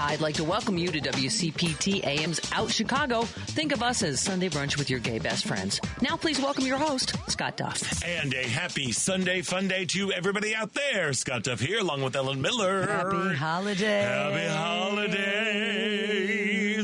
I'd like to welcome you to WCPT AM's Out Chicago. Think of us as Sunday brunch with your gay best friends. Now please welcome your host, Scott Duff. And a happy Sunday fun day to everybody out there. Scott Duff here along with Ellen Miller. Happy holidays. Happy holidays.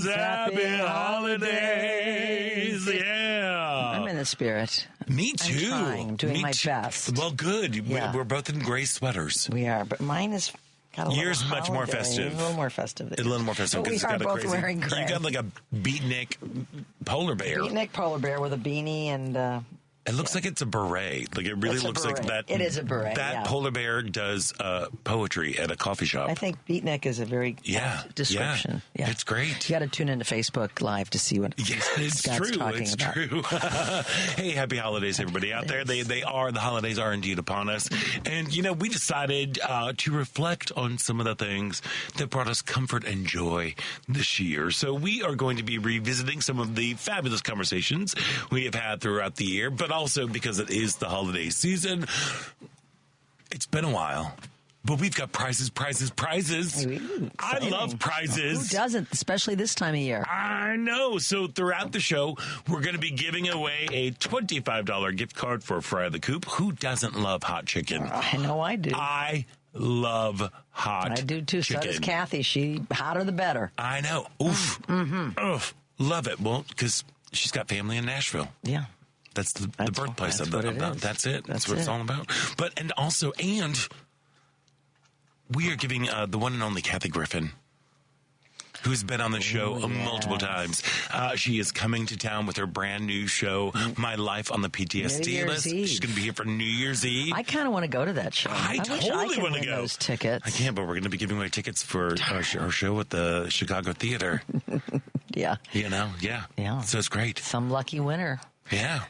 Happy holidays. Yeah. I'm in the spirit. Me too. I'm doing my best. Well, good. Yeah. We're both in gray sweaters. We are, but mine is got a Yours little much more holiday, festive. A little more festive. A little more festive. But we it's are got both a crazy, wearing gray. You got like a beatnik polar bear. Beatnik polar bear with a beanie and... It looks like it's a beret. Like, it really looks like that. It is a beret, That polar bear does poetry at a coffee shop. I think beatnik is a very description. Yeah. It's great. You got to tune into Facebook Live to see what it's Scott's true. talking It's about. true. Hey, happy holidays, everybody out there. The holidays are indeed upon us. And, we decided to reflect on some of the things that brought us comfort and joy this year. So we are going to be revisiting some of the fabulous conversations we have had throughout the year, but also because it is the holiday season. It's been a while, but we've got prizes. Ooh, I love prizes. Who doesn't, especially this time of year? I know. So throughout the show, we're going to be giving away a $25 gift card for Fry the Coop. Who doesn't love hot chicken? I know I do. I love hot I do too. chicken. So does Kathy. She hotter the better. I know. Oof. Mm-hmm. Oof. Love it. Well, because she's got family in Nashville. Yeah. That's the birthplace of that. That's it. That's what it's all about. And we are giving the one and only Kathy Griffin, who's been on the show multiple times. She is coming to town with her brand new show, My Life on the PTSD List. She's going to be here for New Year's Eve. I kind of want to go to that show. I totally want to go. Those tickets. I can't, but we're going to be giving away tickets for our show at the Chicago Theater. Yeah. Yeah. So it's great. Some lucky winner. Yeah.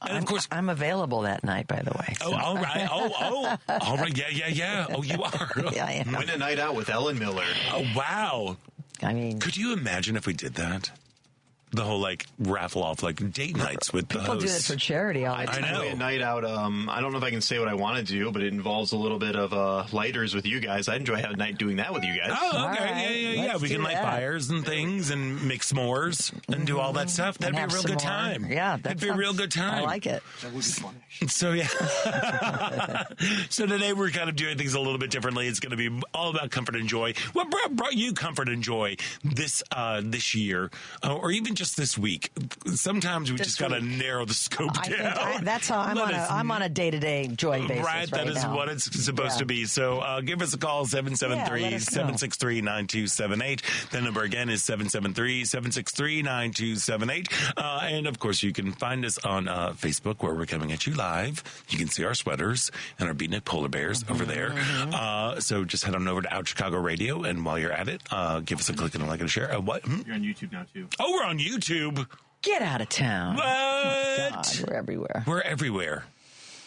And of course, I'm available that night, by the way. So. Oh, all right. All right. Yeah. Oh, you are. Yeah, I am. Win a night out with Ellen Miller. Oh, wow. I mean, could you imagine if we did that? The whole raffle off date nights with the people hosts. do it for charity all the time. I know. A night out. I don't know if I can say what I want to do, but it involves a little bit of lighters with you guys. I'd enjoy having a night doing that with you guys. Oh, okay. Right. Yeah. We can light fires and things and make s'mores and do all that stuff. That'd be a real good time. Yeah, that'd be a real good time. I like it. That would be fun. So yeah. So today we're kind of doing things a little bit differently. It's going to be all about comfort and joy. What brought you comfort and joy this year, or even just this week? Sometimes we just got to narrow the scope down. That's how I'm on a day-to-day joy basis. Right, that is what it's supposed to be. So give us a call, 773-763-9278. The number again is 773-763-9278. And of course, you can find us on Facebook, where we're coming at you live. You can see our sweaters and our beatnik polar bears over there. So just head on over to Out Chicago Radio, and while you're at it, give us a click and a like and a share. What? You're on YouTube now, too. Oh, we're on YouTube. Get out of town. What? Oh, God, we're everywhere. We're everywhere.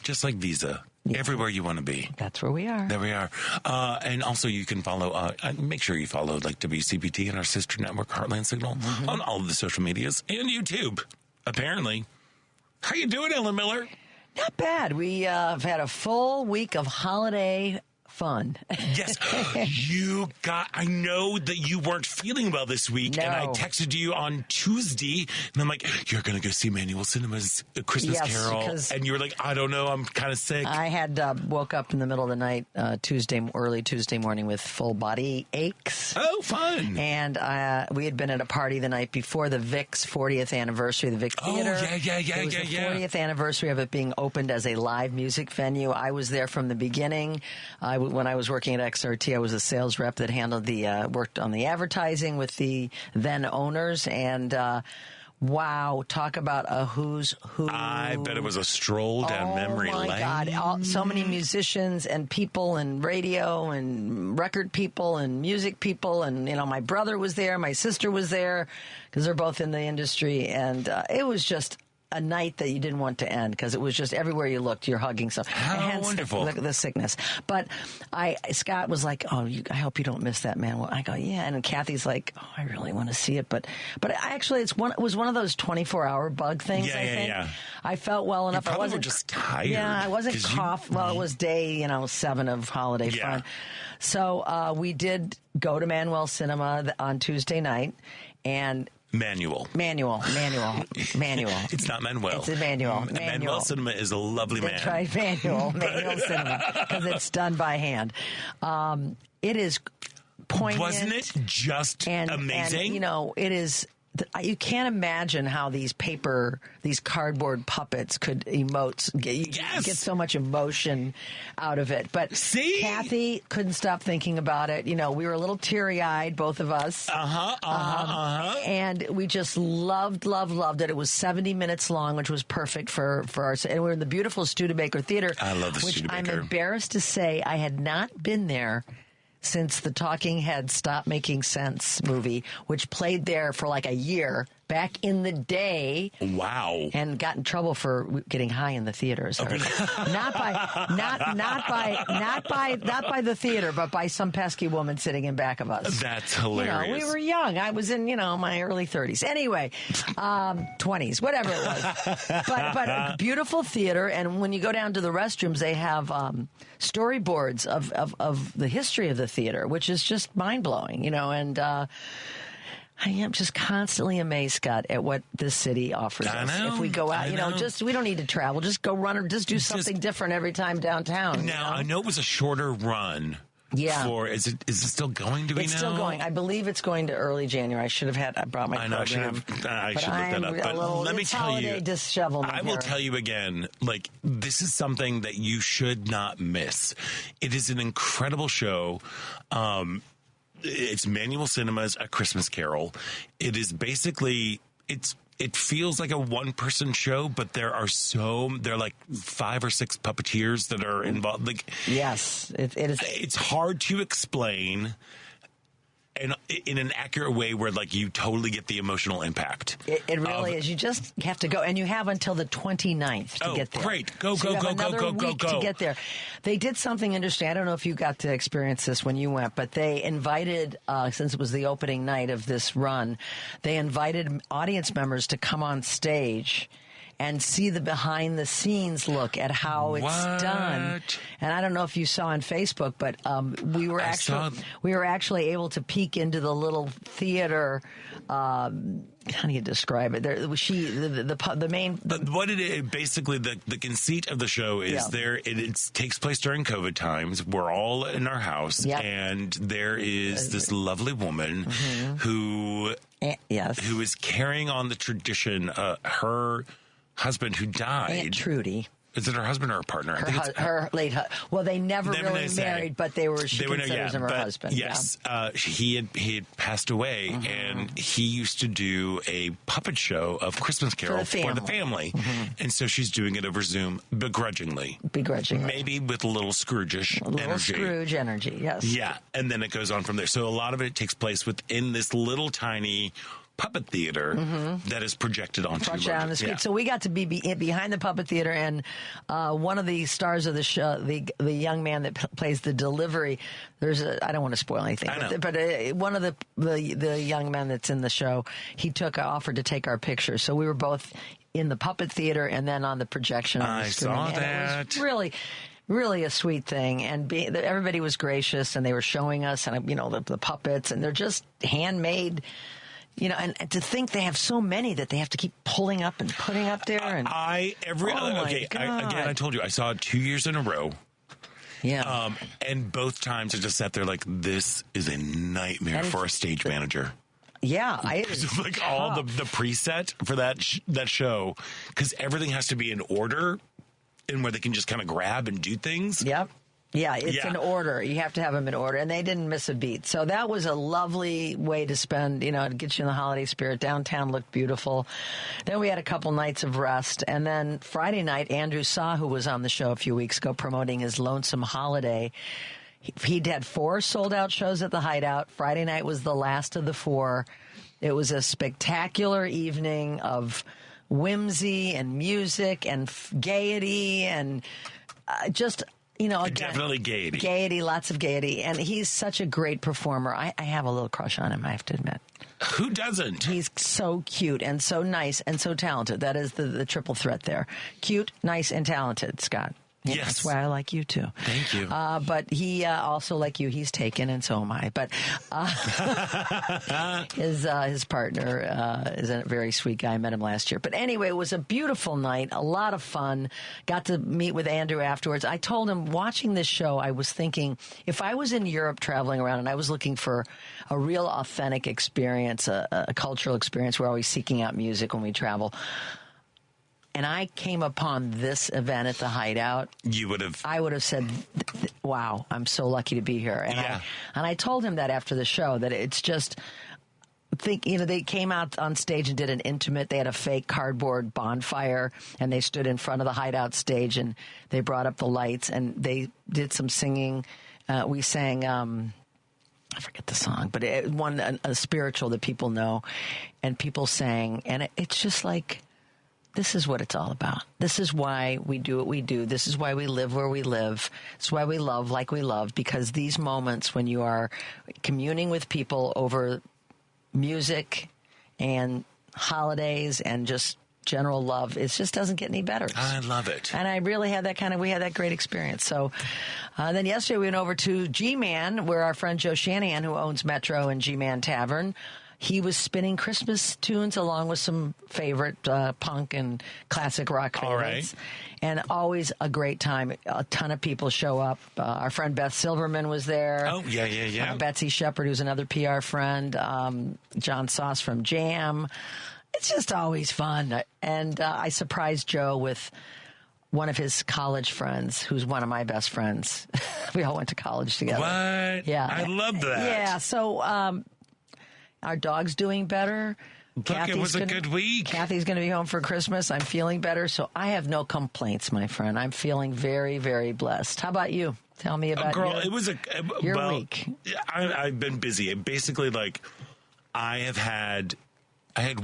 Just like Visa. Yeah. Everywhere you want to be. That's where we are. There we are. And also you can follow, make sure you follow WCPT and our sister network, Heartland Signal, on all of the social medias and YouTube, apparently. How you doing, Ellen Miller? Not bad. We have had a full week of holiday fun. Yes. I know that you weren't feeling well this week, and I texted you on Tuesday, and I'm like, you're going to go see Manual Cinema's Christmas Carol. And you were like, I don't know, I'm kind of sick. I had woke up in the middle of the night, early Tuesday morning with full body aches. Oh, fun. And we had been at a party the night before the Vic's 40th anniversary, the Vic Theater. Oh, yeah. It was the 40th anniversary of it being opened as a live music venue. I was there from the beginning. When I was working at XRT, I was a sales rep that handled worked on the advertising with the then owners, and wow, talk about a who's who. I bet it was a stroll down memory lane. Oh, my God. So many musicians and people and radio and record people and music people. And, my brother was there. My sister was there because they're both in the industry. And it was just a night that you didn't want to end because it was just everywhere you looked, you're hugging something. How wonderful. The sickness. But Scott was like, I hope you don't miss that, man. Well, I go, yeah. And Kathy's like, I really want to see it. But actually, it was one of those 24-hour bug things, I think. Yeah. I felt well enough. I wasn't just tired. Yeah, I wasn't cough. Well, it was day, 7 of holiday fun. So we did go to Manuel Cinema on Tuesday night, and Manuel. It's not Manuel. It's Manuel. Manuel Cinema is a lovely man. That's right, Manuel Cinema, because it's done by hand. It is poignant. Wasn't it just amazing? And, it is. You can't imagine how these cardboard puppets could emote. Get so much emotion out of it. But Kathy couldn't stop thinking about it. We were a little teary-eyed, both of us. And we just loved it. It was 70 minutes long, which was perfect for us. And we were in the beautiful Studebaker Theater. I love the Studebaker. Which I'm embarrassed to say I had not been there since the Talking Heads Stop Making Sense movie, which played there for like a year back in the day. Wow. And got in trouble for getting high in the theaters. Not by the theater, but by some pesky woman sitting in back of us. That's hilarious. We were young. I was in, my early 30s. Anyway, 20s, whatever it was. But a beautiful theater, and when you go down to the restrooms, they have storyboards of the history of the theater, which is just mind-blowing, and I am just constantly amazed, Scott, at what this city offers us. If we go out, we don't need to travel. Just go run or just do something different every time downtown. Now, I know it was a shorter run. Yeah. Is it still going to be now? It's still going. I believe it's going to early January. I brought my program. I should look that up. But let me tell you, I will tell you again, this is something that you should not miss. It is an incredible show. It's Manuel Cinema's A Christmas Carol. It is basically, it feels like a one-person show, but there are like 5 or 6 puppeteers that are involved. Yes, it is. It's hard to explain and in an accurate way where you totally get the emotional impact. It really is. You just have to go, and you have until the 29th to get there. Great. Go to get there. They did something interesting. I don't know if you got to experience this when you went, but they invited, since it was the opening night of this run, they invited audience members to come on stage and see the behind-the-scenes look at how it's done. And I don't know if you saw on Facebook, but we were actually able to peek into the little theater. How do you describe it? The main. What it is, basically, the conceit of the show is it takes place during COVID times. We're all in our house, and there is this lovely woman who is carrying on the tradition. Her husband who died. Aunt Trudy. Is it her husband or her partner? Her late husband. Well, they never really married, but she considers him her husband. Yes. He had passed away, and he used to do a puppet show of Christmas Carol for the family. And so she's doing it over Zoom begrudgingly. Maybe with a little Scrooge-ish energy. Scrooge energy, yes. Yeah, and then it goes on from there. So a lot of it takes place within this little tiny puppet theater that is projected on the screen. Yeah. So we got to be behind the puppet theater, and one of the stars of the show, the young man that plays the delivery. I don't want to spoil anything, but one of the young men that's in the show, he offered to take our picture. So we were both in the puppet theater and then on the projection on the screen. I saw that. It was really a sweet thing, and everybody was gracious, and they were showing us, and the puppets, and they're just handmade. And to think they have so many that they have to keep pulling up and putting up there. And I told you I saw it 2 years in a row. Yeah. And both times I just sat there this is a nightmare for a stage manager. Yeah, all the preset for that show, because everything has to be in order and where they can just kind of grab and do things. Yep. Yeah, it's in order. You have to have them in order, and they didn't miss a beat. So that was a lovely way to spend, to get you in the holiday spirit. Downtown looked beautiful. Then we had a couple nights of rest, and then Friday night, Andrew Saw, who was on the show a few weeks ago promoting his Lonesome Holiday, he'd had 4 sold-out shows at the Hideout. Friday night was the last of the 4. It was a spectacular evening of whimsy and music and gaiety and just, again, Definitely gaiety. Gaiety, lots of gaiety. And he's such a great performer. I have a little crush on him, I have to admit. Who doesn't? He's so cute and so nice and so talented. That is the triple threat there. Cute, nice, and talented, Scott. Yes. That's why I like you, too. Thank you. But he also, like you, he's taken, and so am I. But his partner is a very sweet guy. I met him last year. But anyway, it was a beautiful night, a lot of fun. Got to meet with Andrew afterwards. I told him, watching this show, I was thinking, if I was in Europe traveling around and I was looking for a real authentic experience, a cultural experience, we're always seeking out music when we travel, and I came upon this event at the Hideout, I would have said, wow, I'm so lucky to be here. And I told him that after the show, that it's just, they came out on stage and did an intimate, they had a fake cardboard bonfire, and they stood in front of the Hideout stage, and they brought up the lights, and they did some singing. We sang, I forget the song, but it won a spiritual that people know, and people sang, and it's just like, this is what it's all about. This is why we do what we do. This is why we live where we live. It's why we love like we love, because these moments when you are communing with people over music and holidays and just general love, it just doesn't get any better. I love it. And I really had we had that great experience. So then yesterday we went over to G-Man, where our friend Joe Shanahan, who owns Metro and G-Man Tavern, he was spinning Christmas tunes along with some favorite punk and classic rock favorites. All right. And always a great time. A ton of people show up. Our friend Beth Silverman was there. Oh, yeah. Betsy Shepard, who's another PR friend. John Sauce from Jam. It's just always fun. And I surprised Joe with one of his college friends, who's one of my best friends. We all went to college together. What? Yeah. I love that. Yeah, so... our dog's doing better. Look, it was a good week. Kathy's going to be home for Christmas. I'm feeling better, so I have no complaints, my friend. I'm feeling very, very blessed. How about you? Tell me about it was your week. I've been busy. Basically, I had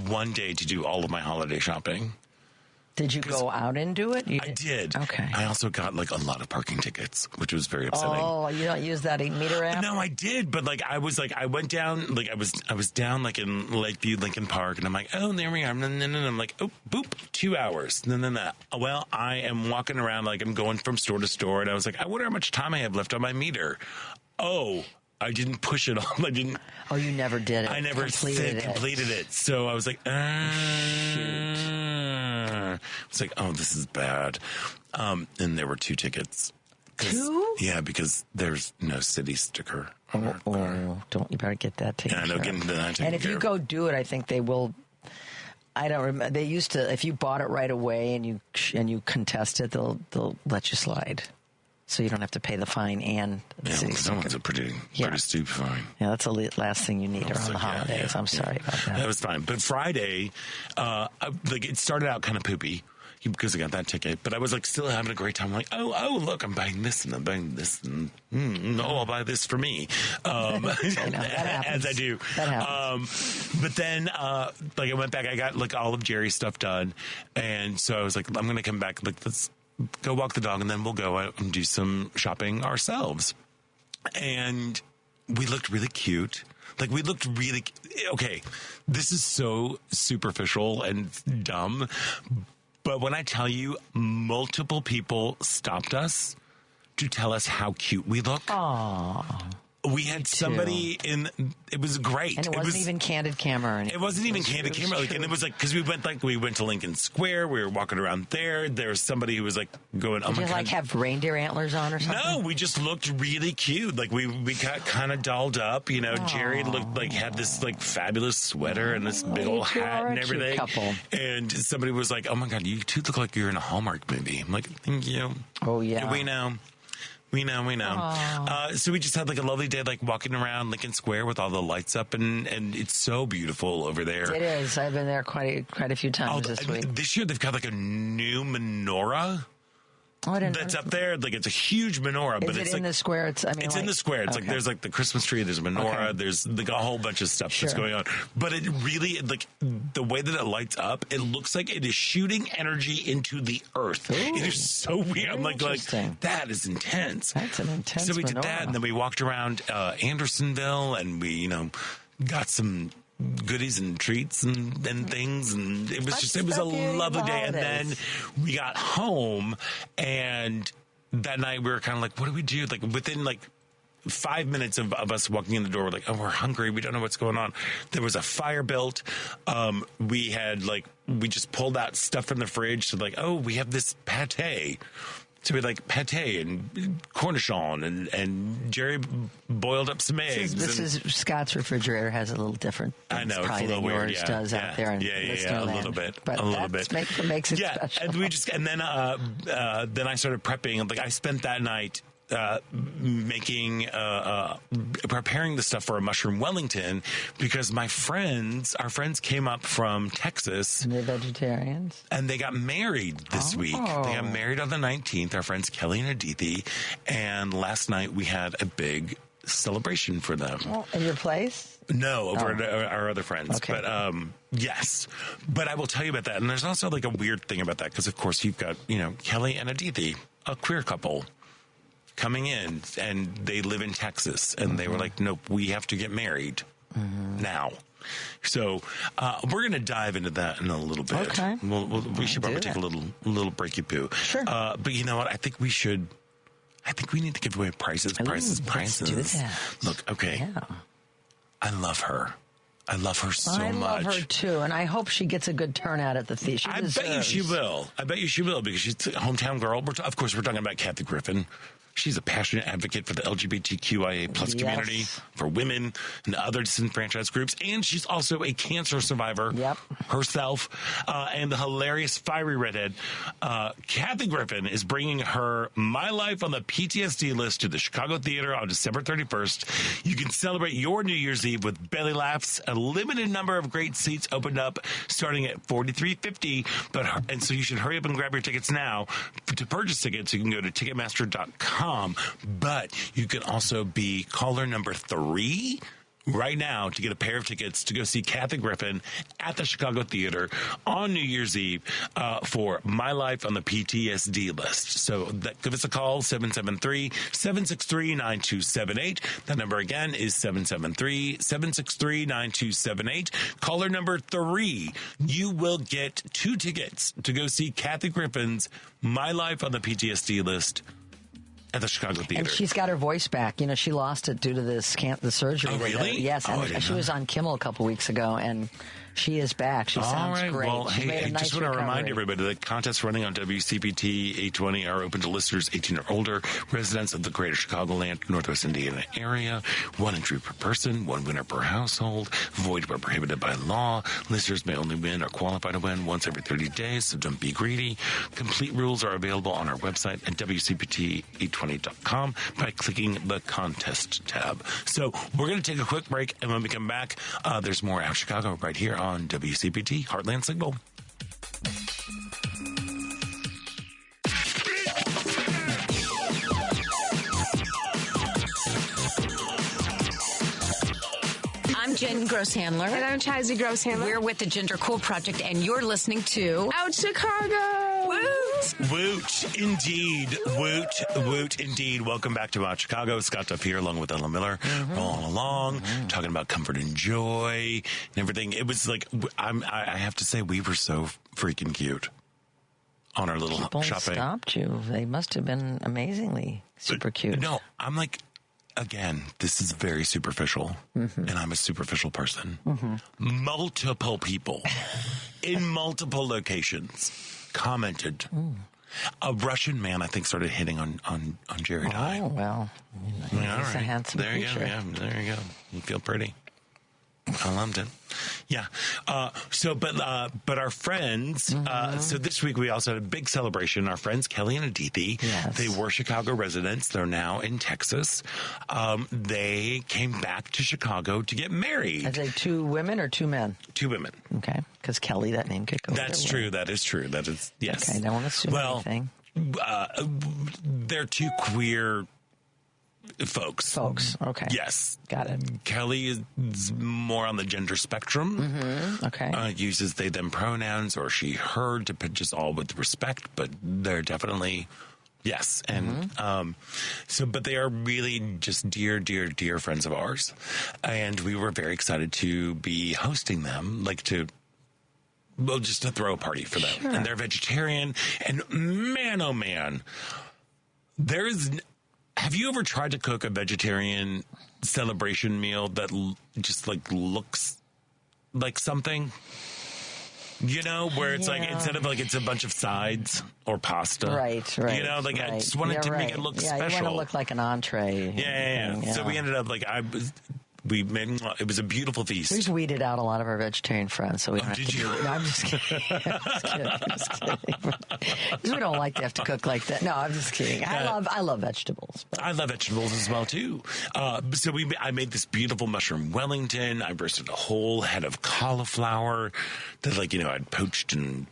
one day to do all of my holiday shopping. Did you go out and do it? I did. Okay. I also got a lot of parking tickets, which was very upsetting. Oh, you don't use that 8-meter app? No, I did, but I went down, I was down in Lakeview, Lincoln Park, and I'm like, oh, there we are. And I'm like, oh, boop, 2 hours. Well, I am walking around I'm going from store to store, and I was like, I wonder how much time I have left on my meter. Oh, I didn't push it on. Oh, you never did it. I never completed it. So I was like, shoot. It's like, oh, this is bad. And there were 2 tickets. 2? Yeah, because there's no city sticker. You better get that taken care of. Getting that taken And if you go do it, I think they will. I don't remember. They used to, if you bought it right away and you contest it, they'll let you slide. So you don't have to pay the fine and the city sticker. That was a pretty stupid fine. Yeah, that's the last thing you need around the holidays. Yeah, I'm sorry about that. That was fine. But Friday, it started out kind of poopy because I got that ticket. But I was still having a great time. I'm oh, look, I'm buying this and I'm buying this. And I'll buy this for me. I know, that happens. As I do. That happens. But then, I went back. I got all of Jerry's stuff done. And so I was like, I'm going to come back. Let's go walk the dog, and then we'll go out and do some shopping ourselves. And we looked really cute. We looked really... Okay, this is so superficial and dumb, but when I tell you, multiple people stopped us to tell us how cute we look. Aww. We had somebody it was great. And it wasn't even candid camera or anything. It wasn't even candid camera. And it was because we went to Lincoln Square. We were walking around there. There was somebody who was going, oh my God. Did you have reindeer antlers on or something? No, we just looked really cute. We got kind of dolled up. Jerry looked had this fabulous sweater and this big old hat and everything. Couple. And somebody was like, oh my God, you two look like you're in a Hallmark movie. I'm like, thank you. Oh, yeah. We know. We know. So we just had a lovely day, walking around Lincoln Square with all the lights up, and it's so beautiful over there. It is. I've been there quite a few times this week. This year they've got a new menorah Oh, I didn't that's know. up there. Like it's a huge menorah, but Is it's it in like, the square? It's in the square. It's like there's like the Christmas tree, there's a menorah, Okay. there's like a whole bunch of stuff that's going on. But it really, like the way that it lights up, it looks like it is shooting energy into the earth. Ooh, it is so weird. I'm like interesting. that is intense. That's an intense So we did menorah. that, and then we walked around Andersonville, and we got some goodies and treats and things, and it was it was a lovely day. And then we got home, and that night we were kind of like, what do we do? Like within 5 minutes of us walking in the door, we're like, oh, we're hungry. We don't know what's going on. There was a fire built. We had we just pulled out stuff from the fridge. So oh, we have this pate. So we had pate and cornichon, and Jerry boiled up some eggs. This is Scott's refrigerator has a little different. I know, it's a than little weird. yours does out there. A little bit. But a little bit. Makes it special. And then I started prepping. I spent that night preparing the stuff for a mushroom Wellington because our friends came up from Texas. And they're vegetarians. And they got married this week. They got married on the 19th, our friends Kelly and Adithi. And last night we had a big celebration for them. Oh, in your place? No, over at our other friends. Okay. But yes. But I will tell you about that. And there's also a weird thing about that because, of course, you've got, Kelly and Adithi, a queer couple, coming in, and they live in Texas, and they were like, nope, we have to get married now. So we're going to dive into that in a little bit. Okay. We should probably take a little breaky poo. Sure. But you know what? I think we need to give away prices. Let's do that. Look, okay. Yeah. I love her. I love her so much. I love her too, and I hope she gets a good turnout at the theater. I bet you she will. Because she's a hometown girl. Of course, we're talking about Kathy Griffin. She's a passionate advocate for the LGBTQIA plus community, for women and other disenfranchised groups. And she's also a cancer survivor herself, and the hilarious fiery redhead. Kathy Griffin is bringing her My Life on the PTSD List to the Chicago Theater on December 31st. You can celebrate your New Year's Eve with belly laughs. A limited number of great seats opened up starting at $43.50. And so you should hurry up and grab your tickets now. To purchase tickets, you can go to Ticketmaster.com. But you can also be caller number 3 right now to get a pair of tickets to go see Kathy Griffin at the Chicago Theater on New Year's Eve for My Life on the PTSD List. So give us a call, 773-763-9278. That number again is 773-763-9278. Caller number 3, you will get 2 tickets to go see Kathy Griffin's My Life on the PTSD List at the Chicago Theater. And she's got her voice back. She lost it due to the surgery. Oh, really? Yes. And she was on Kimmel a couple weeks ago, and she is back. She sounds great. Well, she made a nice just want to recovery. remind everybody the contests running on WCPT 820 are open to listeners 18 or older, residents of the greater Chicagoland, Northwest Indiana area. 1 entry per person, 1 winner per household, void where prohibited by law. Listeners may only win or qualify to win once every 30 days, so don't be greedy. Complete rules are available on our website at WCPT820.com by clicking the contest tab. So we're going to take a quick break, and when we come back, there's more Out Chicago right here on WCPT Heartland Signal. I'm Jen Grosshandler. And I'm Chazzy Grosshandler. We're with the Gender Cool Project, and you're listening to Out Chicago! Woot! Woot, indeed. Woot, indeed. Welcome back to Out Chicago. Scott Duff here, along with Ella Miller, rolling along, talking about comfort and joy and everything. It was I have to say, we were so freaking cute on our little People shopping. Stopped you. They must have been amazingly super cute. No, I'm again, this is very superficial, and I'm a superficial person. Multiple people in multiple locations commented. A Russian man, I think, started hitting on Jerry Dye. Oh, well. He's all right. a handsome There you go. creature. Yeah, there you go. You feel pretty. I loved it. Yeah. But our friends, so this week we also had a big celebration. Our friends Kelly and Adithi, they were Chicago residents. They're now in Texas. They came back to Chicago to get married. Are they 2 women or 2 men? 2 women. Okay. Because Kelly, that name could go That's either true. way. That is true. That is, yes. Okay, I don't want to assume anything. they're two queer folks. Okay. Yes. Got it. Kelly is more on the gender spectrum. Mm-hmm. Okay. Uses they, them pronouns or she, her, to just all with respect, but they're definitely, yes. And but they are really just dear, dear, dear friends of ours. And we were very excited to be hosting them, just to throw a party for them. Sure. And they're vegetarian. And man, oh man, have you ever tried to cook a vegetarian celebration meal that just looks like something? Where it's instead of it's a bunch of sides or pasta. Right. I just wanted to make it look special. You want to look like an entree. Yeah. So we ended up we made it was a beautiful feast. We've weeded out a lot of our vegetarian friends, so we don't have did to you? do it. No, I'm just kidding. I'm just kidding. Because we don't like to have to cook like that. No, I'm just kidding. I love vegetables. But. I love vegetables as well too. So I made this beautiful mushroom Wellington. I roasted a whole head of cauliflower that I'd poached and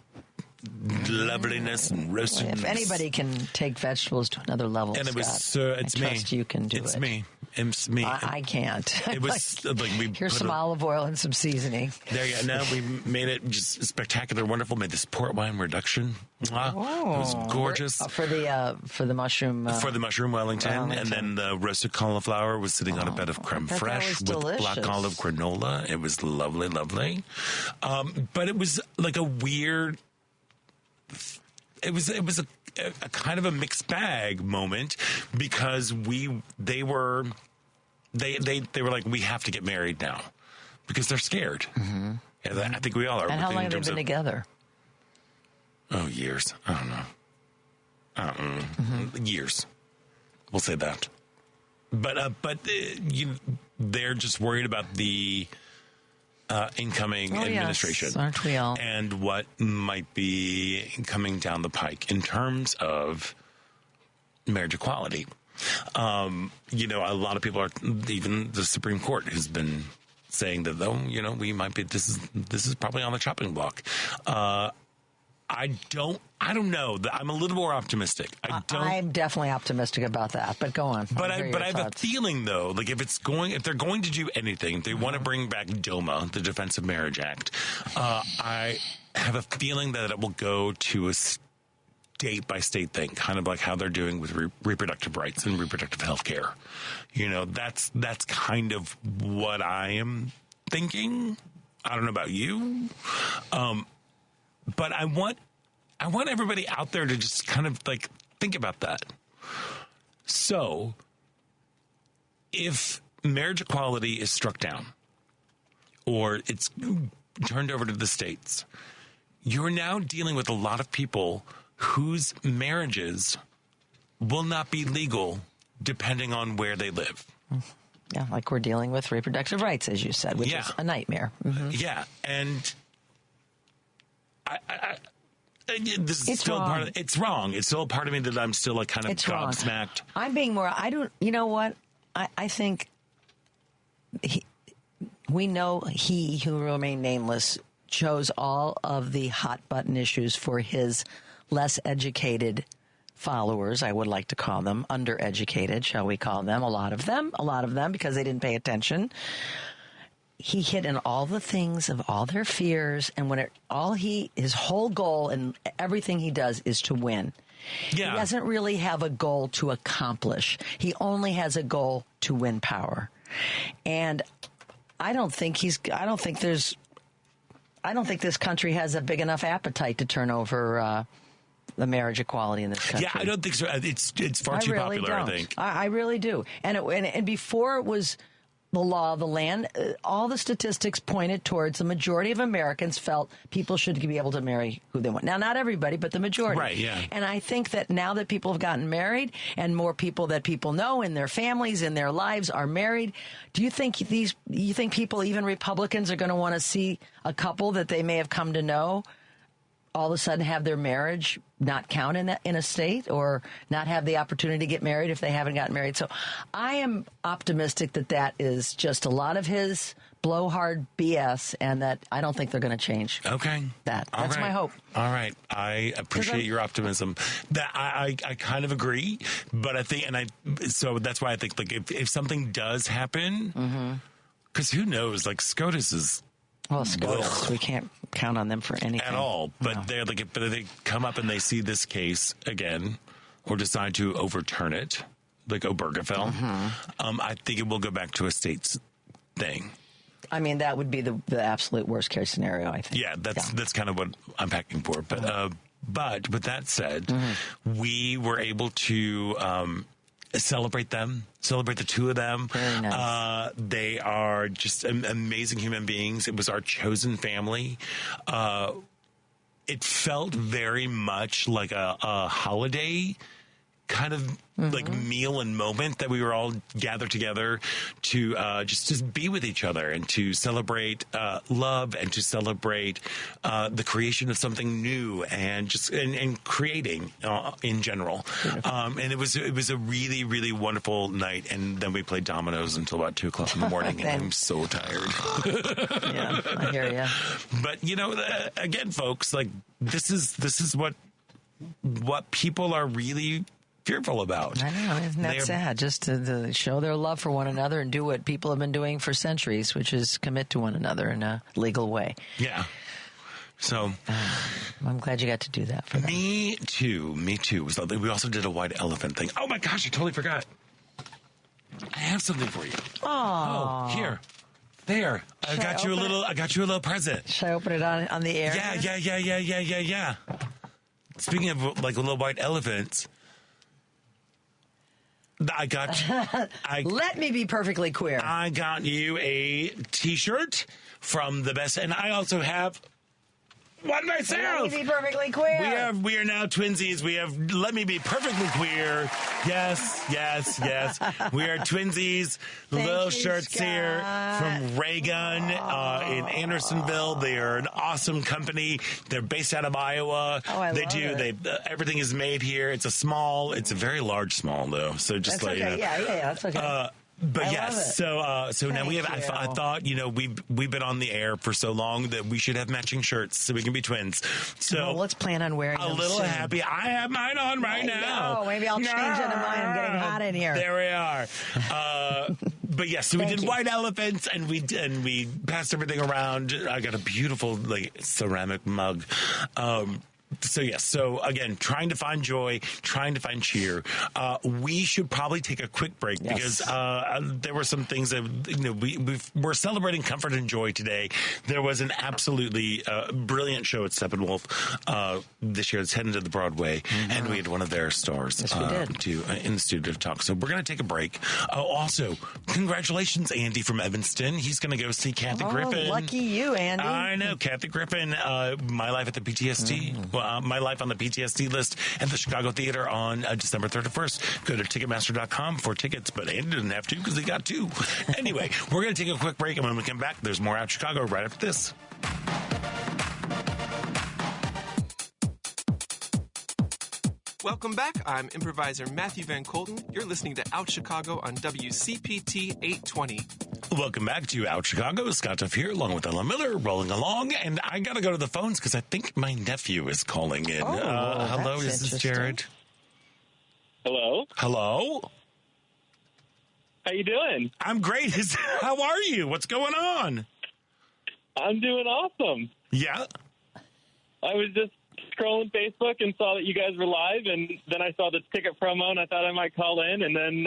loveliness and roasted. If anybody can take vegetables to another level, and it was Scott, it's I me. trust you can do it. It's me. It's me. I can't. It was we here's some olive oil and some seasoning. There you go. Now we made it just spectacular, wonderful. Made this port wine reduction. It was gorgeous for the mushroom Wellington, and then the roasted cauliflower was sitting on a bed of creme fraiche with black olive granola. It was lovely, lovely. But it was a weird. It was a kind of a mixed bag moment because they were like, we have to get married now because they're scared. Mm-hmm. I think we all are. And how long have they been together? Oh, years. I don't know. Years. We'll say that. But they're just worried about the incoming administration. Yes, aren't we all? And what might be coming down the pike in terms of marriage equality. A lot of people are, even the Supreme Court has been saying that, though, we might be, this is probably on the chopping block. I don't know. I'm a little more optimistic. I'm definitely optimistic about that, but go on. But I have a feeling, though, if they're going to do anything, if they want to bring back DOMA, the Defense of Marriage Act, I have a feeling that it will go to a state by state thing, kind of like how they're doing with reproductive rights and reproductive health care. That's kind of what I am thinking. I don't know about you. But I want everybody out there to just kind of think about that. So, if marriage equality is struck down or it's turned over to the states, you're now dealing with a lot of people whose marriages will not be legal depending on where they live. Yeah, like we're dealing with reproductive rights, as you said, which is a nightmare. Mm-hmm. Yeah, and this is it's still wrong. part of it's wrong. It's still a part of me that I'm still kind of gobsmacked. I'm being more. I don't. You know what? I think we know he who remained nameless chose all of the hot button issues for his less educated followers. I would like to call them undereducated. Shall we call them? A lot of them, because they didn't pay attention. He hit in all the things of all their fears, and his whole goal and everything he does is to win. Yeah. He doesn't really have a goal to accomplish. He only has a goal to win power. And I don't think this country has a big enough appetite to turn over the marriage equality in this country. Yeah, I don't think so. It's far too popular, I think. I really do. And before it was the law of the land, all the statistics pointed towards the majority of Americans felt people should be able to marry who they want. Now, not everybody, but the majority. Right, yeah. And I think that now that people have gotten married and more people that people know in their families, in their lives are married, do you think people, even Republicans, are going to want to see a couple that they may have come to know all of a sudden have their marriage not count in a state, or not have the opportunity to get married if they haven't gotten married? So I am optimistic that is just a lot of his blowhard BS, and that I don't think they're going to change. Okay. That's All right. my hope. All right. I appreciate your optimism. That I kind of agree, but I think, so that's why I think, like, if something does happen, because who knows, like, SCOTUS is. Well, SCOTUS, we can't count on them for anything. At all. But they're like, if they come up and they see this case again, or decide to overturn it, like Obergefell, I think it will go back to a state's thing. I mean, that would be the absolute worst case scenario, I think. Yeah, that's kind of what I'm packing for. But with that said, we were able to celebrate the two of them. Very nice. They are just amazing human beings. It was our chosen family. It felt very much like a holiday kind of like meal and moment that we were all gathered together to just be with each other and to celebrate love and to celebrate the creation of something new and just and creating in general. And it was a really, really wonderful night. And then we played dominoes until about 2:00 in the morning, and I'm so tired. Yeah, I hear you. But again, folks, like this is what people are really fearful about. I know, isn't that sad? Just to show their love for one another and do what people have been doing for centuries, which is commit to one another in a legal way. Yeah. So I'm glad you got to do that for them. Me too. It was lovely. We also did a white elephant thing. Oh my gosh, I totally forgot. I have something for you. Oh, here. There. I got you a little present. Should I open it on the air? Yeah. Speaking of like little white elephants, I got you. Let me be perfectly queer. I got you a T-shirt from the best, and I also have one myself. Let me be perfectly queer. We are now twinsies. We have Let Me Be Perfectly Queer. Yes. We are twinsies. Little shirts Scott. here from Raygun in Andersonville. They are an awesome company. They're based out of Iowa. Oh, I love it. Everything is made here. It's a very large small though. So just That's okay. Yeah, that's okay. But I yes, love it. so now we have. Thank you. I thought we've been on the air for so long that we should have matching shirts so we can be twins. So well, let's plan on wearing a them little soon. happy. I have mine on right now. No, maybe I'll change it in mine. I'm getting hot in here. There we are. But yes, so we did white elephants, and we passed everything around. I got a beautiful ceramic mug. So yes, so again, trying to find joy, trying to find cheer. We should probably take a quick break because there were some things that we're celebrating comfort and joy today. There was an absolutely brilliant show at Steppenwolf this year that's heading to the Broadway, and we had one of their stars in the studio to talk. So we're going to take a break. Also, congratulations, Andy from Evanston. He's going to go see Kathy Griffin. Lucky you, Andy. I know, Kathy Griffin. My Life at the PTSD. My Life on the PTSD list at the Chicago Theater on December 31st. Go to Ticketmaster.com for tickets, but Andy didn't have to because he got two. Anyway, we're going to take a quick break, and when we come back, there's more Out Chicago right after this. Welcome back. I'm improviser Matthew Van Colton. You're listening to Out Chicago on WCPT 820. Welcome back to Out Chicago. Scott Duff here, along with Ella Miller, rolling along. And I got to go to the phones because I think my nephew is calling in. Hello, this is Jared. Hello. Hello. How you doing? I'm great. How are you? What's going on? I'm doing awesome. Yeah. I was just scrolling Facebook and saw that you guys were live, and then I saw the ticket promo, and I thought I might call in, and then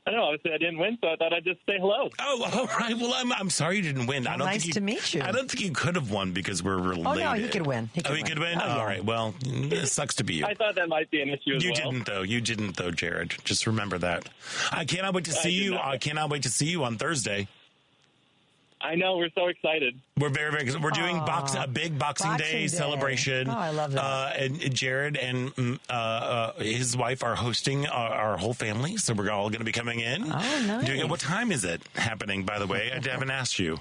I don't know. Obviously, I didn't win, so I thought I'd just say hello. Oh, all right. Well, I'm sorry you didn't win. Well, nice to meet you. I don't think you could have won because we're related. Oh, no, he could win. He could win? Oh, yeah. All right. Well, it sucks to be you. I thought that might be an issue as well. You didn't, though, Jared. Just remember that. I cannot wait to see you. I cannot wait to see you on Thursday. I know. We're so excited. We're very, very excited. We're doing a big Boxing Day celebration. Oh, I love that. And Jared and his wife are hosting our whole family, so we're all going to be coming in. Oh, nice. Doing it. What time is it happening, by the way? I haven't asked you.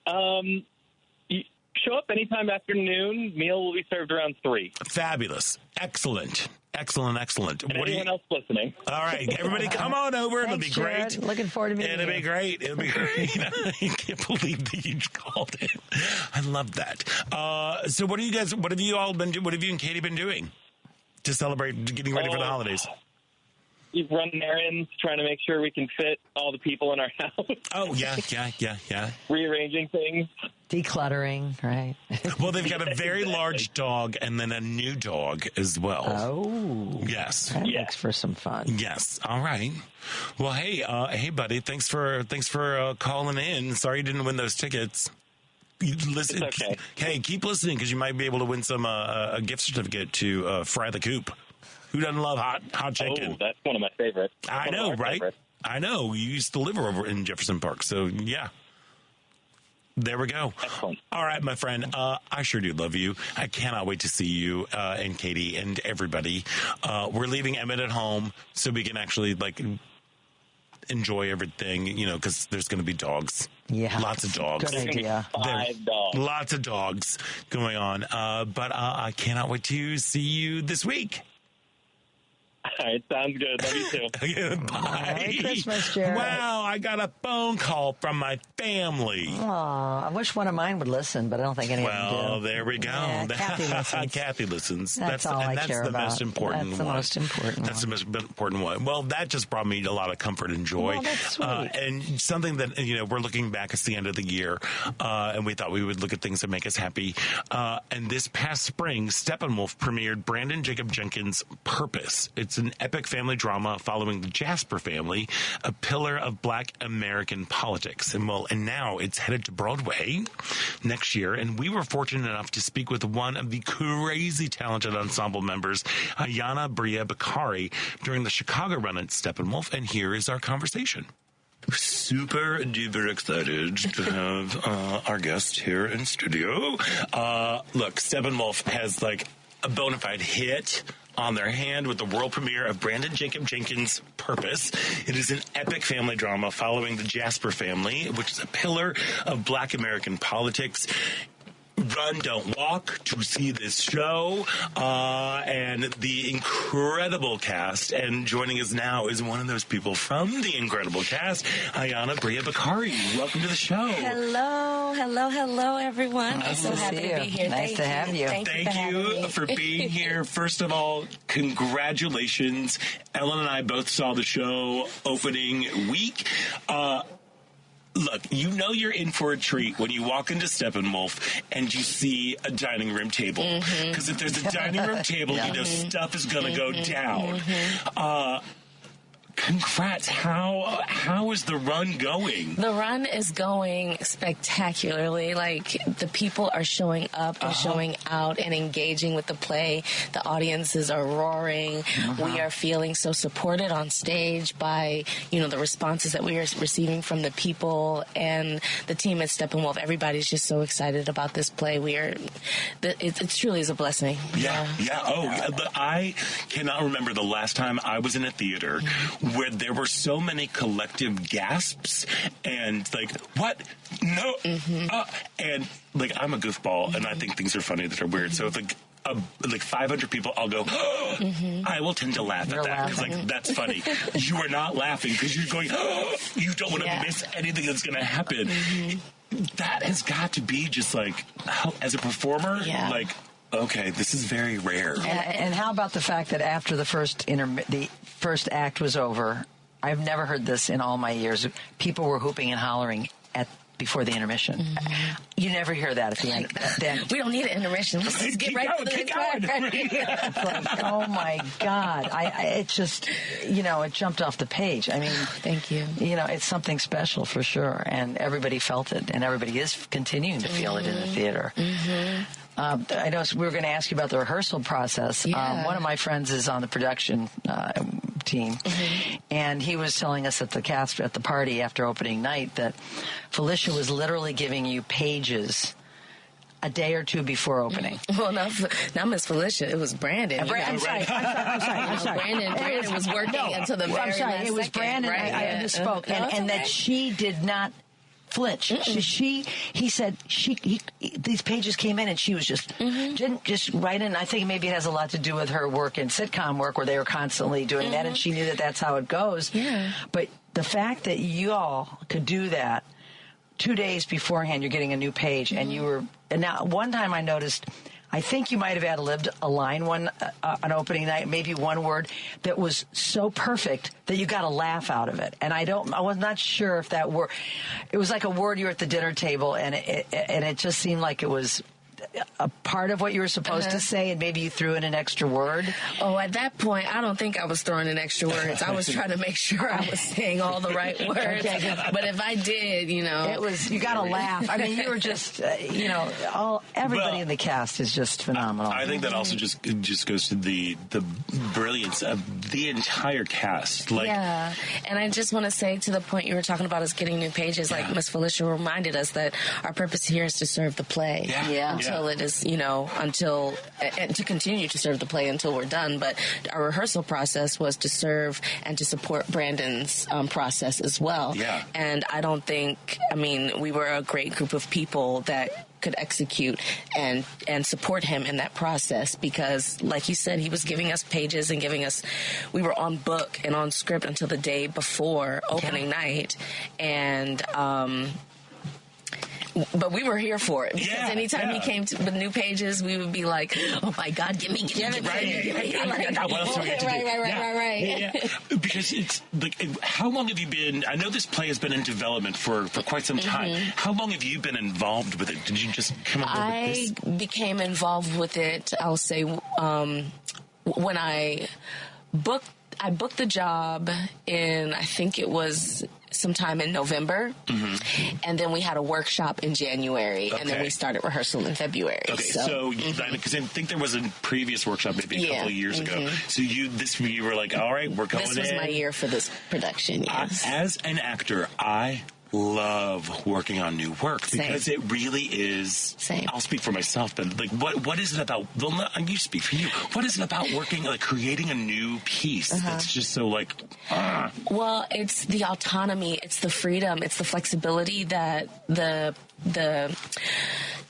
You show up anytime after noon. Meal will be served around 3. Fabulous. Excellent. Excellent. And anyone else listening. All right, everybody, come on over. It'll be great. Jared. Looking forward to meeting you. It'll be great. I can't believe that you called it. I love that. So what have you and Katie been doing to celebrate getting ready for the holidays? We've run errands, trying to make sure we can fit all the people in our house. Oh, yeah. Rearranging things. Decluttering, right? Well, they've got a very large dog and then a new dog as well. Oh. Yes. That makes for some fun. Yes. All right. Well, hey, buddy. Thanks for calling in. Sorry you didn't win those tickets. Listen, It's okay. Hey, keep listening because you might be able to win some a gift certificate to Fry the Coop. Who doesn't love hot chicken? Oh, that's one of my favorites. I know, right? Favorites. I know. You used to live over in Jefferson Park, so yeah. There we go. Excellent. All right, my friend. I sure do love you. I cannot wait to see you and Katie and everybody. We're leaving Emmet at home so we can actually enjoy everything, because there's going to be dogs. Yeah. Lots of dogs. Good idea. 5 dogs. Lots of dogs going on. But I cannot wait to see you this week. All right, sounds good. Love you too. Bye. Merry Christmas, Jared. Wow, I got a phone call from my family. Aw, I wish one of mine would listen, but I don't think any of them do. Well, there we go. Yeah, Kathy listens. Kathy listens. That's all I care the about. most important That's the one. most important That's the most important one. Well, that just brought me a lot of comfort and joy. Well, that's sweet. And something that, we're looking back. It's the end of the year, and we thought we would look at things that make us happy. And this past spring, Steppenwolf premiered Brandon Jacob Jenkins' Purpose. It's an epic family drama following the Jasper family, a pillar of Black American politics. And now it's headed to Broadway next year. And we were fortunate enough to speak with one of the crazy talented ensemble members, Ayana Bria Bikari, during the Chicago run at Steppenwolf. And here is our conversation. Super duper excited to have our guest here in studio. Look, Steppenwolf has a bona fide hit on their hand with the world premiere of Brandon Jacob Jenkins' Purpose. It is an epic family drama following the Jasper family, which is a pillar of Black American politics. Run, don't walk to see this show, and the incredible cast. And joining us now is one of those people from the incredible cast, Ayana Bria Bikari. Welcome to the show. Hello, everyone. I'm so happy to be here. Nice to have you. Thank you for being here. First of all, congratulations. Ellen and I both saw the show opening week. Look, you're in for a treat when you walk into Steppenwolf and you see a dining room table. Because if there's a dining room table, stuff is going to go down. Congrats. How is the run going? The run is going spectacularly. The people are showing up and showing out and engaging with the play. The audiences are roaring. We are feeling so supported on stage by, the responses that we are receiving from the people and the team at Steppenwolf. Everybody's just so excited about this play. It truly is a blessing. Yeah. I cannot remember the last time I was in a theater where there were so many collective gasps and what? No. And I'm a goofball and I think things are funny that are weird. So if 500 people, I'll go, I will tend to laugh at that because that's funny. You are not laughing because you're going, you don't want to miss anything that's going to happen. That has got to be just as a performer, okay, this is very rare. And how about the fact that after the first act was over, I've never heard this in all my years. People were hooping and hollering before the intermission. You never hear that at the end. Then we don't need an intermission. Let's just get right to the next part. Oh my God! It just it jumped off the page. I mean, thank you. It's something special for sure, and everybody felt it, and everybody is continuing to feel it in the theater. I know we were going to ask you about the rehearsal process. Yeah. One of my friends is on the production team, and he was telling us at the party after opening night that Felicia was literally giving you pages a day or two before opening. Well, not Miss Felicia. It was Brandon. I'm sorry. Brandon was working until the very last It was second, Brandon. right? I misspoke. And that she did not flinch. He said these pages came in and she was just didn't just write in. I think maybe it has a lot to do with her work in sitcom work where they were constantly doing that, and she knew that that's how it goes. Yeah. But the fact that you all could do that 2 days beforehand, you're getting a new page, and you were. And now, one time I noticed, I think you might have ad-libbed a line on opening night, maybe one word that was so perfect that you got a laugh out of it. And I was not sure if that word, it was like a word you were at the dinner table, and it just seemed like it was a part of what you were supposed to say, and maybe you threw in an extra word. Oh, at that point, I don't think I was throwing in extra words. I was trying to make sure I was saying all the right words. Okay. But if I did, it was, you got to laugh. I mean, you were just, everybody in the cast is just phenomenal. I think that also just goes to the brilliance of the entire cast. Yeah, and I just want to say, to the point you were talking about us getting new pages, like Miss Felicia reminded us that our purpose here is to serve the play. Until it is, and to continue to serve the play until we're done. But our rehearsal process was to serve and to support Brandon's process as well. Yeah. And I don't think, we were a great group of people that could execute and support him in that process, because, like you said, he was giving us pages and we were on book and on script until the day before opening night. And, but we were here for it, because anytime he came with new pages, we would be like, "Oh my God, give me what else do we have to do?" Right. Yeah. Because it's like, how long have you been? I know this play has been in development for quite some time. How long have you been involved with it? Did you just come up with this? I became involved with it, I'll say, when I booked the job in, I think it was sometime in November, and then we had a workshop in January, and then we started rehearsal in February. Okay, so because I think there was a previous workshop maybe a couple of years ago. So you were like, all right, we're going in. This was my year for this production, yes. As an actor, I love working on new work because it really is. I'll speak for myself, but like, what is it about? You speak for you. What is it about working, like creating a new piece that's just so like? Well, it's the autonomy, it's the freedom, it's the flexibility that the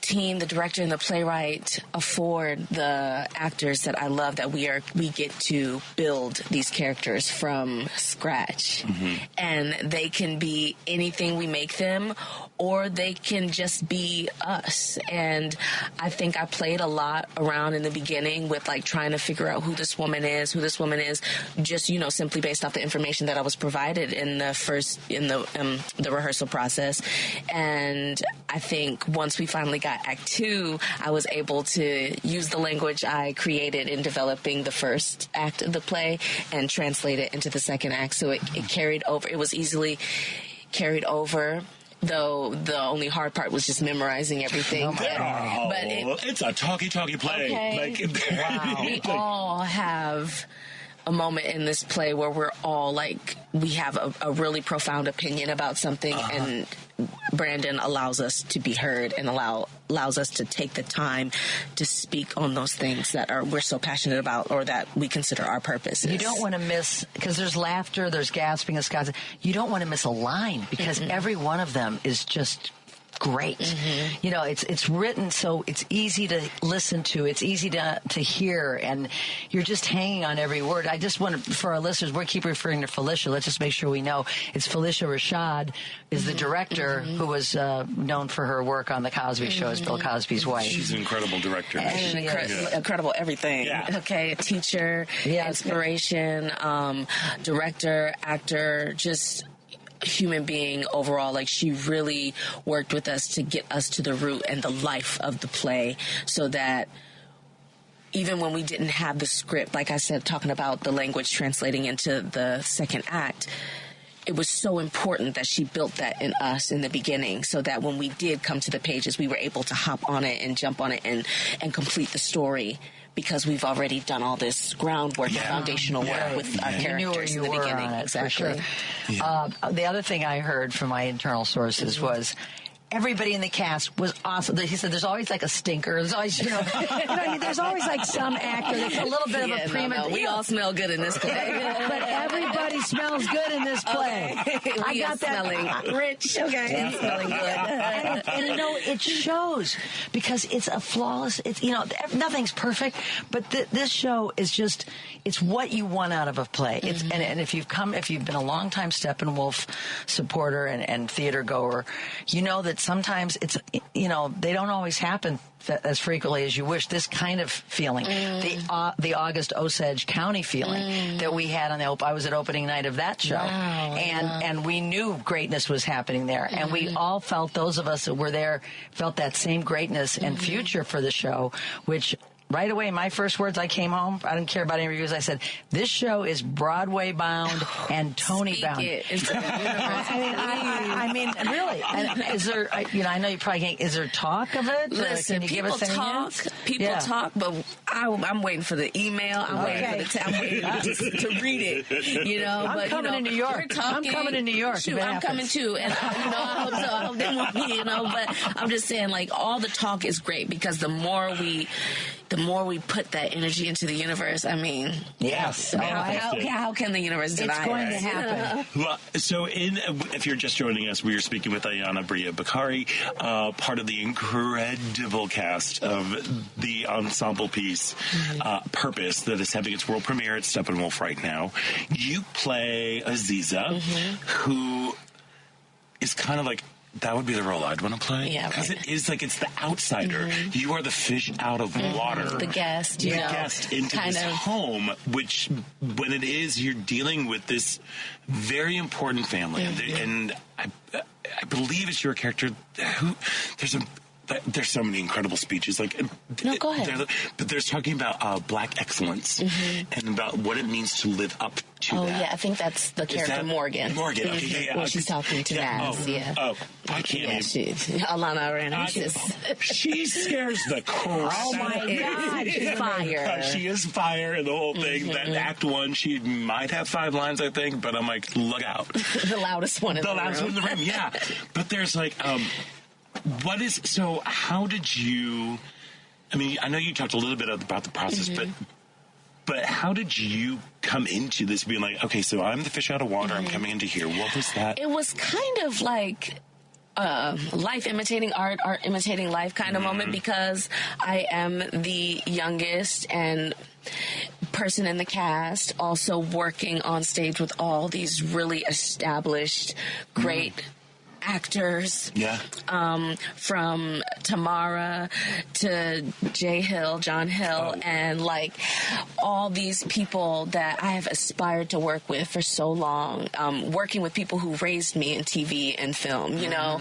team, the director, and the playwright afford the actors that I love, that we get to build these characters from scratch. And they can be anything we make them, or they can just be us. And I think I played a lot around in the beginning with like trying to figure out who this woman is, just, simply based off the information that I was provided in the rehearsal process. And I think once we finally got Act 2, I was able to use the language I created in developing the first act of the play and translate it into the second act. So it carried over. It was easily carried over, though the only hard part was just memorizing everything. It's a talky play. Okay. We all have a moment in this play where we're all like, we have a really profound opinion about something, and Brandon allows us to be heard and allows us to take the time to speak on those things that we're so passionate about, or that we consider our purposes. You don't want to miss, because there's laughter, there's gasping, and scoffing. You don't want to miss a line, because every one of them is just great. It's written so it's easy to listen to, it's easy to hear, and you're just hanging on every word. I just want to, for our listeners, we keep referring to Felicia. Let's just make sure we know it's Felicia Rashad is the director, who was known for her work on The Cosby Show as Bill Cosby's wife. She's an incredible director. Incredible everything. Yeah. Okay, a teacher, inspiration, director, actor, just human being overall. Like, she really worked with us to get us to the root and the life of the play, so that even when we didn't have the script, like I said, talking about the language translating into the second act, it was so important that she built that in us in the beginning, so that when we did come to the pages, we were able to hop on it and jump on it and complete the story, because we've already done all this groundwork and foundational work with our characters in the beginning. Exactly. Sure. The other thing I heard from my internal sources was everybody in the cast was awesome. He said there's always like a stinker. There's always, there's always like some actor that's a little bit of a prima. We all smell good in this play. But everybody Everybody smells good in this play. I got that. Smelling rich. Okay. Smelling good. And you know, it shows because it's a flawless, it's, you know, nothing's perfect, but this show is just, it's what you want out of a play. It's, and if you've been a long time Steppenwolf supporter and theater goer, you know that sometimes it's, you know, they don't always happen as frequently as you wish. This kind of feeling, the August Osage County feeling that we had on I was at opening night of that show, and we knew greatness was happening there, and we all felt, those of us that were there, felt that same greatness and future for the show, which. Right away, my first words, I came home, I didn't care about any reviews, I said, this show is Broadway bound and Tony bound. I mean, really. And is there, you know, I know you probably can't, is there talk of it? Listen, Can you give us any hints? People talk, but I'm waiting for the email. I'm waiting for I'm waiting to read it, you know. I'm coming to New York. I'm coming to New York. Shoot, I'm coming too. And, you know, I hope so. I hope they want me, you know. But I'm just saying, like, all the talk is great because the more we put that energy into the universe, I mean, yes. How can the universe deny It's going to happen. Well, so if you're just joining us, we are speaking with Ayana Bria Bikari, part of the incredible cast of the ensemble piece Purpose that is having its world premiere at Steppenwolf right now. You play Aziza, who is kind of like, that would be the role I'd want to play. Yeah, because right. it is like, it's the outsider. You are the fish out of water. The guest, you know. The guest into this home, which, when it is, you're dealing with this very important family. And I believe it's your character who, there's so many incredible speeches. Like, no, go ahead. But there's talking about Black excellence and about what it means to live up to that. Oh, yeah, I think that's the character Morgan. Morgan, okay, yeah. Well, she's talking to Naz, Oh, I can't even. Alana Arena. She scares the crap. Oh, my God. She's fire. She is fire in the whole thing. That Act 1, she might have 5 lines, I think, but I'm like, look out. The loudest one in the room. The loudest one in the room, yeah. But there's like... how did you, I mean, I know you talked a little bit about the process, but how did you come into this being like, okay, so I'm the fish out of water, I'm coming into here. What was that? It was kind of like life imitating art imitating life kind of moment, because I am the youngest and person in the cast, also working on stage with all these really established, great actors, from Tamara to John Hill, and like all these people that I have aspired to work with for so long, working with people who raised me in TV and film, you know.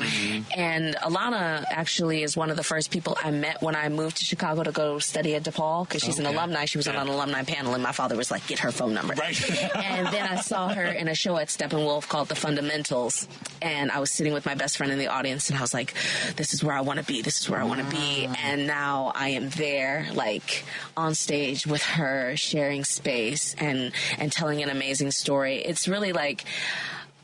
And Alana actually is one of the first people I met when I moved to Chicago to go study at DePaul, because she's an alumni. She was on an alumni panel, and my father was like, get her phone number. Right. And then I saw her in a show at Steppenwolf called The Fundamentals, and I was sitting with my best friend in the audience, and I was like, this is where I want to be. This is where I want to be. And now I am there, like on stage with her, sharing space and telling an amazing story. It's really like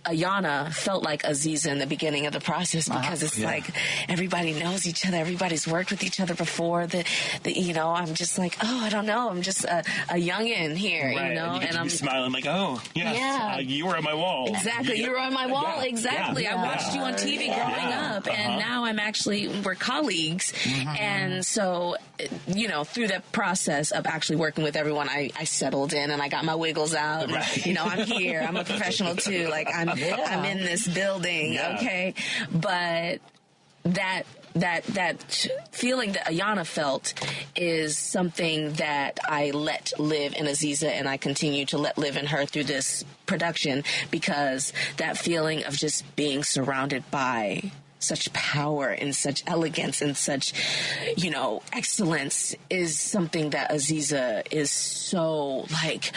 Ayana felt like Aziza in the beginning of the process, because it's like everybody knows each other, everybody's worked with each other before. You know, I'm just like, I don't know, I'm just a youngin' here, you know, and I'm smiling like, you were on my wall. Exactly, you were on my wall. Exactly, I watched you on TV growing up, and now we're colleagues, and so, you know, through that process of actually working with everyone, I settled in and I got my wiggles out. And, you know, I'm here. I'm a professional too. Like I'm in this building, okay? But that feeling that Ayana felt is something that I let live in Aziza, and I continue to let live in her through this production, because that feeling of just being surrounded by such power and such elegance and such, you know, excellence is something that Aziza is so, like,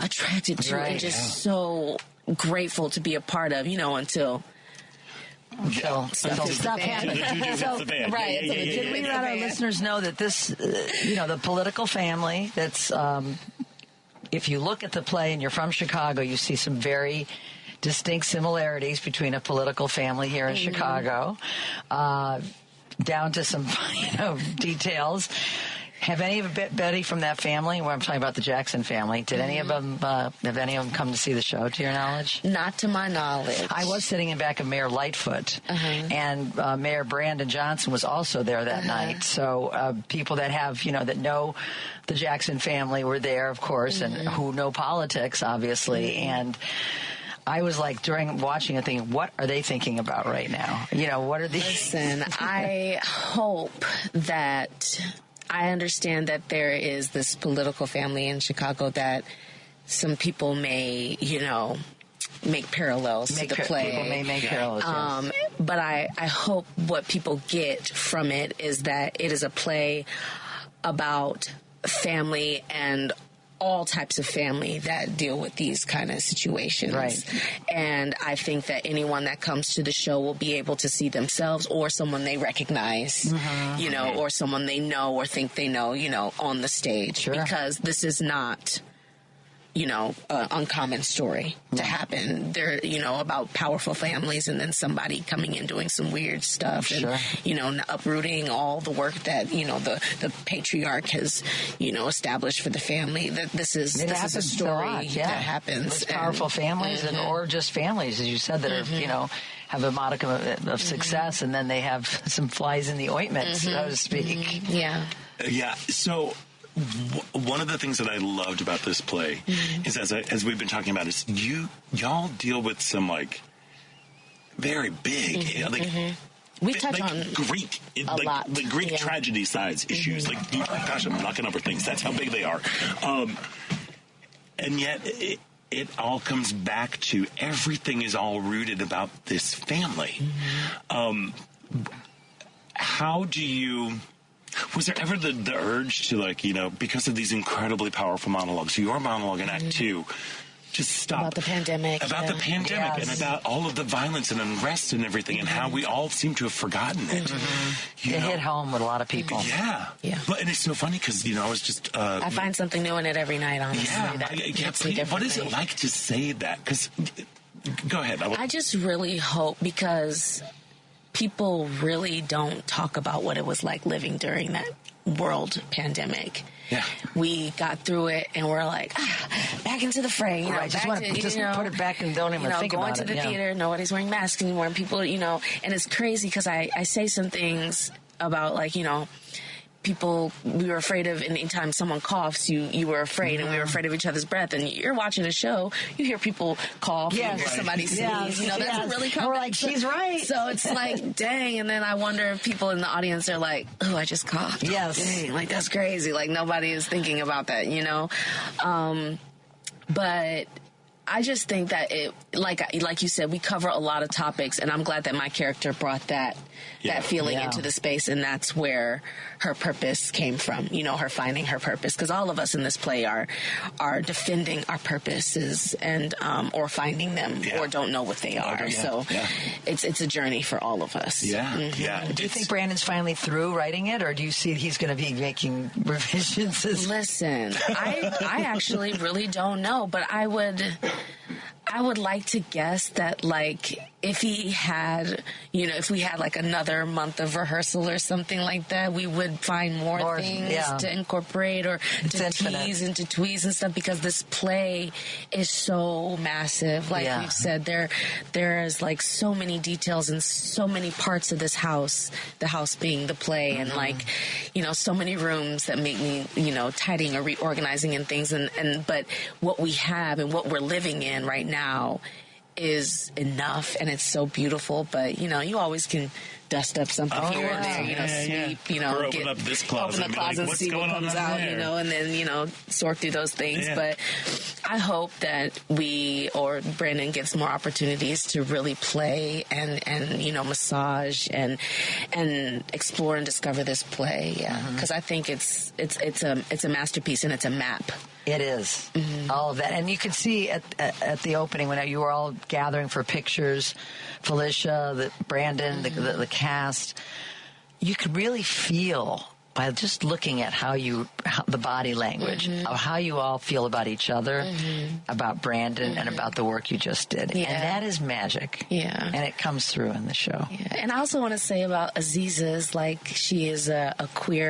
attracted to and just so grateful to be a part of, you know, until stuff happens. Can we let our listeners know that this, you know, the political family that's, if you look at the play and you're from Chicago, you see some very distinct similarities between a political family here in Chicago, down to some, you know, details. Have any of Betty from that family, where I'm talking about the Jackson family, did any of them, have any of them come to see the show, to your knowledge? Not to my knowledge. I was sitting in back of Mayor Lightfoot, and Mayor Brandon Johnson was also there that night. So people that have, that know the Jackson family were there, of course, and who know politics, obviously, and I was like, during watching it, thinking, what are they thinking about right now? What are these? Listen, I hope that I understand that there is this political family in Chicago that some people may, make parallels to the play. People may make parallels, yes. But I hope what people get from it is that it is a play about family and all types of family that deal with these kind of situations. Right. And I think that anyone that comes to the show will be able to see themselves or someone they recognize, or someone they know or think they know, on the stage. Sure. Because this is not, an uncommon story to happen. They're, about powerful families and then somebody coming in doing some weird stuff and, uprooting all the work that, the patriarch has, established for the family. That this is a story that happens. It's powerful families or just families, as you said, that are, have a modicum of success, and then they have some flies in the ointment, so to speak. Yeah. Yeah. So one of the things that I loved about this play is, as we've been talking about, is y'all deal with some very big, we touch on Greek, a lot. the Greek tragedy sides issues. Gosh, I'm knocking over things. That's how big they are. And yet it all comes back to everything is all rooted about this family. How do you? Was there ever the urge to, because of these incredibly powerful monologues, your monologue in Act 2, just stop? About the pandemic. About the pandemic and about all of the violence and unrest and everything and how we all seem to have forgotten it. It hit home with a lot of people. Yeah. And it's so funny because, I was just... I find something new in it every night, honestly. Please, what is it like to say that? Because, go ahead. I just really hope, because people really don't talk about what it was like living during that world pandemic. Yeah. We got through it and we're like, back into the fray. Right, just want to put it back and don't even think about it. Going to the theater, nobody's wearing masks anymore, and people, and it's crazy because I say some things about people, we were afraid of, anytime someone coughs, you were afraid, and we were afraid of each other's breath. And you're watching a show, you hear people cough, you hear somebody sneeze, that's really common. We're like, she's right. So it's like, dang. And then I wonder if people in the audience are like, oh, I just coughed. Yes. Dang, that's crazy. Nobody is thinking about that, But I just think that it, like you said, we cover a lot of topics, and I'm glad that my character brought that feeling into the space, and that's where her purpose came from. Her finding her purpose, because all of us in this play are defending our purposes and or finding them or don't know what they are. So it's a journey for all of us. Yeah. Do you think Brandon's finally through writing it, or do you see he's going to be making revisions? Listen, I actually really don't know, but I would like to guess that, if he had, if we had another month of rehearsal or something like that, we would find more things to incorporate or to tease and to tweeze and stuff, because this play is so massive. We've said, there is so many details and so many parts of this house, the house being the play, and so many rooms that make me, tidying or reorganizing and things. But what we have and what we're living in right now is enough, and it's so beautiful. But you always can dust up something here and there, sweep, or open up this closet, open the closet and see what comes out, and then sort through those things. But I hope that we, or Brandon, gets more opportunities to really play and massage and explore and discover this play. Because I think it's a masterpiece, and it's a map. It is. All of that. And you can see at the opening when you were all gathering for pictures, Felicia, Brandon, the cast, you could really feel by just looking at the body language of how you all feel about each other, about Brandon, and about the work you just did. Yeah. And that is magic. Yeah. And it comes through in the show. Yeah. And I also want to say about Aziza's, like, she is a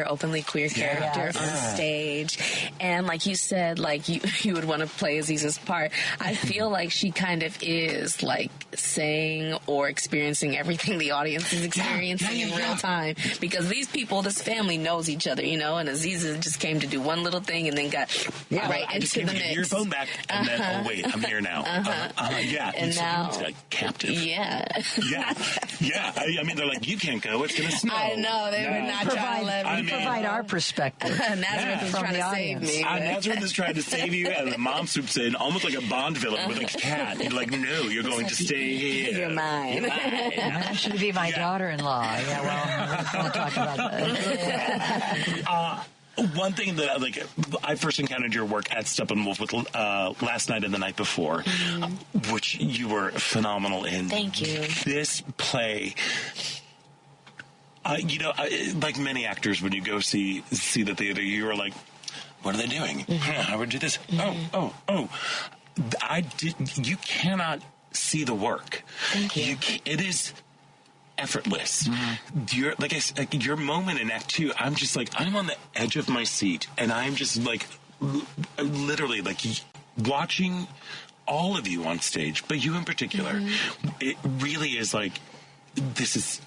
openly queer character on stage. And like you said, like, you would want to play Aziza's part. I feel like she kind of is, like, saying or experiencing everything the audience is experiencing in real time. Because these people, this family knows each other, you know, and Aziza just came to do one little thing and then got right into the mix. Get your phone back, and then, oh, wait, I'm here now. And now, like captive. Yeah. I mean, they're like, you can't go, it's going to snow. I know, they were not trying to let me. Provide our perspective. Nazareth is trying to save me. Nazareth is trying to save you, and the mom swoops in, almost like a Bond villain with a cat. You're like, no, you're going to stay here. You're mine. That should be my daughter-in-law. Yeah, well, we'll talk about that. One thing that, like, I first encountered your work at Steppenwolf with last night and the night before, which you were phenomenal in. Thank you. This play, like many actors, when you go see the theater, you are like, what are they doing? How would I do this? Oh. You cannot see the work. Thank you. It is effortless. Your moment in Act 2, I'm just like, I'm on the edge of my seat, and I'm just like, literally, like, watching all of you on stage, but you in particular. It really is like, this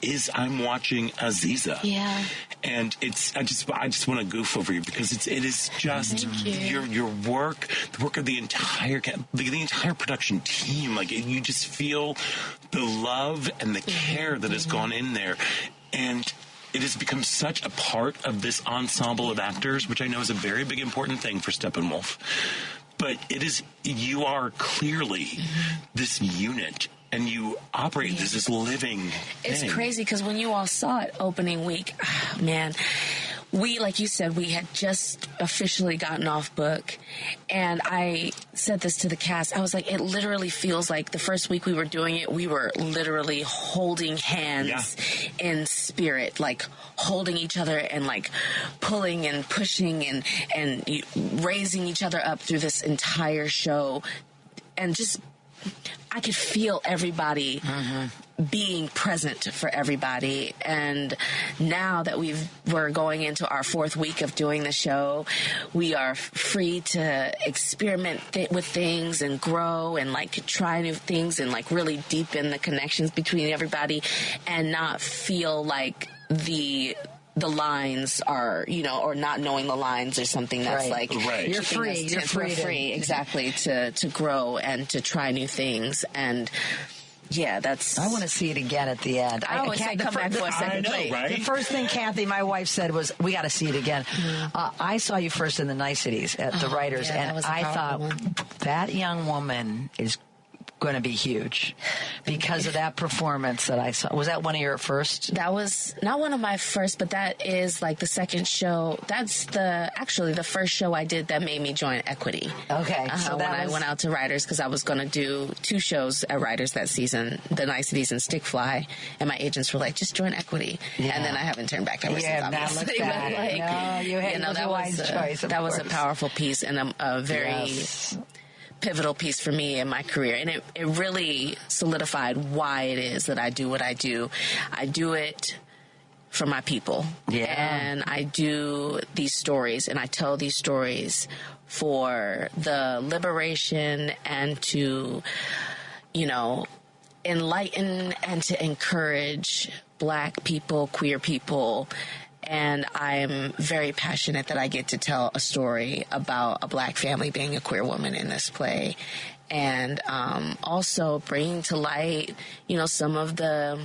is I'm watching Aziza. Yeah. And I just want to goof over you because it is just your work, the work of the entire production team. Like, you just feel the love and the care that has gone in there, and it has become such a part of this ensemble of actors, which I know is a very big important thing for Steppenwolf. But you are clearly this unit. And you operate as this living thing. It's crazy because when you all saw it opening week, man, we, like you said, we had just officially gotten off book. And I said this to the cast. I was like, it literally feels like the first week we were doing it, we were literally holding hands in spirit, like holding each other and like pulling and pushing and raising each other up through this entire show. And just, I could feel everybody being present for everybody. And now that we're going into our fourth week of doing the show, we are free to experiment with things and grow and like try new things and like really deepen the connections between everybody and not feel like the lines are, or not knowing the lines or something that's you're free. We're free, exactly, to grow and to try new things. And yeah, I want to see it again at the end. I always say come back for a second play. Right? The first thing Kathy, my wife, said was, we got to see it again. I saw you first in the Niceties at the Writers, and I thought, that young woman is going to be huge because of that performance that I saw. Was that one of your first? That was not one of my first, but that is like the second show. That's actually the first show I did that made me join Equity. Okay. So when I went out to Writers, because I was going to do 2 shows at Writers that season, the Niceties and Stickfly, and my agents were like, just join Equity. And then I haven't turned back ever since, obviously. Back. No, you had that was a wise choice. That was a powerful piece and a very pivotal piece for me in my career, and it really solidified why it is that I do what I do. I do it for my people, and I do these stories, and I tell these stories for the liberation and to, enlighten and to encourage Black people, queer people. And I'm very passionate that I get to tell a story about a Black family being a queer woman in this play. And also bringing to light, some of the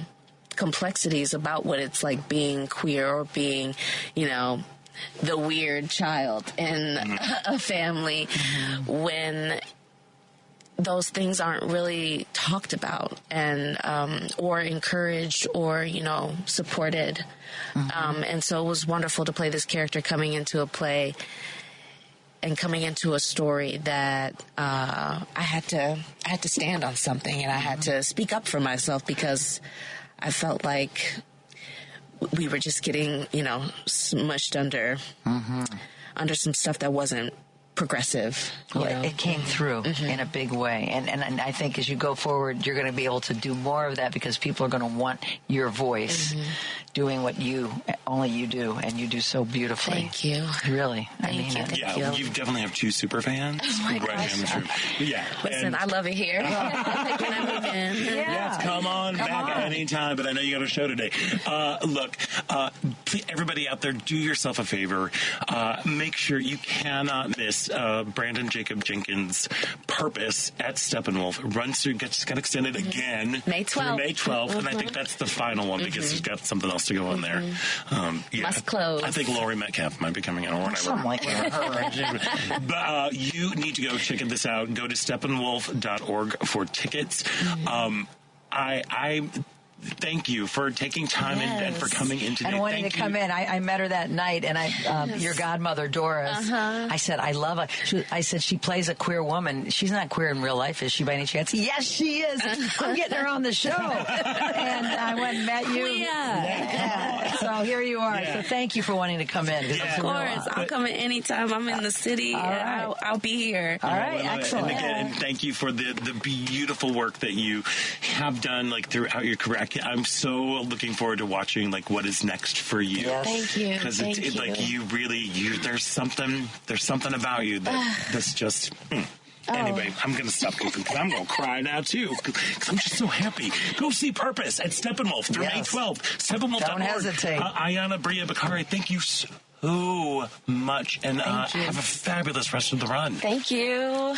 complexities about what it's like being queer or being, the weird child in a family when those things aren't really talked about and or encouraged or, supported. And so it was wonderful to play this character coming into a play and coming into a story that I had to stand on something and I had to speak up for myself because I felt like we were just getting, smushed under some stuff that wasn't progressive. Well, it came through in a big way. And I think as you go forward, you're going to be able to do more of that because people are going to want your voice doing what only you do, and you do so beautifully. Thank you. Really. Thank you. it. Yeah, you definitely have 2 super fans. Oh my gosh. In this room. Yeah. Listen, I love it here. Can I move in? Yes, come on back at any time, but I know you got a show today. Look, everybody out there, do yourself a favor. Make sure you cannot miss Brandon Jacob Jenkins' Purpose at Steppenwolf. Runs through, just got extended again. May 12th. Through May 12th, and I think that's the final one because he's got something else to go on there. Must close. I think Laurie Metcalf might be coming in or whatever. Something like that. But you need to go check this out. Go to steppenwolf.org for tickets. I thank you for taking time and for coming in today. And wanting to come in. I met her that night, and your godmother, Doris, I said, I love her. I said, she plays a queer woman. She's not queer in real life, is she, by any chance? Yes, she is. I'm getting her on the show. And I went and met you. Yeah. So here you are. Yeah. So thank you for wanting to come in. Of course. I'll come in anytime. I'm in the city. Right. I'll be here. All right. Excellent. And again, thank you for the beautiful work that you have done throughout your career. I'm so looking forward to watching what is next for you. Yes. Thank you. Because you really there's something about you that's just. Anyway, I'm going to stop because I'm going to cry now, too, because I'm just so happy. Go see Purpose at Steppenwolf through May 12th. Steppenwolf.org. Don't hesitate. Ayana Bria Bikari, thank you so much, and have a fabulous rest of the run. Thank you. All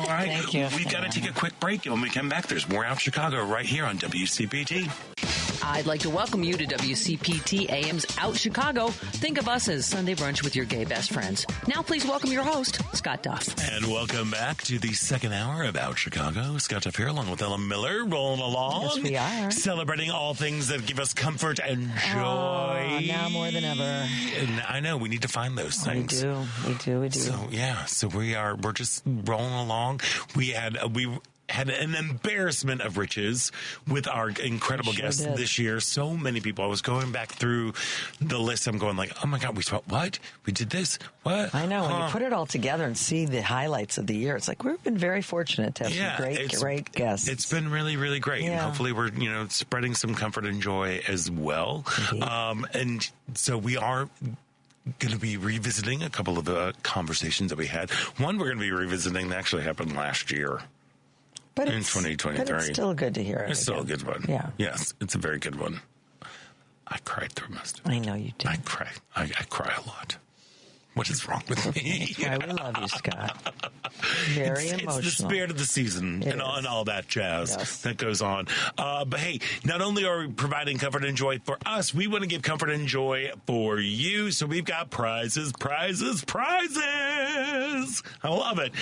right. Thank you. We've got to take a quick break, and when we come back, there's more Out Chicago right here on WCPT. I'd like to welcome you to WCPT AM's Out Chicago. Think of us as Sunday brunch with your gay best friends. Now please welcome your host, Scott Duff. And welcome back to the second hour of Out Chicago. Scott Duff here along with Ellen Miller, rolling along. Yes, we are. Celebrating all things that give us comfort and joy. Now more than ever. And I know, we need to find those things. We do. So we're just rolling along. We had an embarrassment of riches with our incredible guests this year. So many people. I was going back through the list. I'm going oh my God, what? We did this? What? I know. When you put it all together and see the highlights of the year, it's we've been very fortunate to have some great guests. It's been really, really great. Yeah. And hopefully we're, spreading some comfort and joy as well. And so we are going to be revisiting a couple of the conversations that we had. One we're going to be revisiting that actually happened last year. But in 2023. But it's still good to hear it. It's still a good one. Yeah. Yes, it's a very good one. I cried through most of it. I know you do. I cry. I cry a lot. What is wrong with me? We love you, Scott. Very emotional. It's the spirit of the season and all that jazz that goes on. But hey, not only are we providing comfort and joy for us, we want to give comfort and joy for you. So we've got prizes. I love it.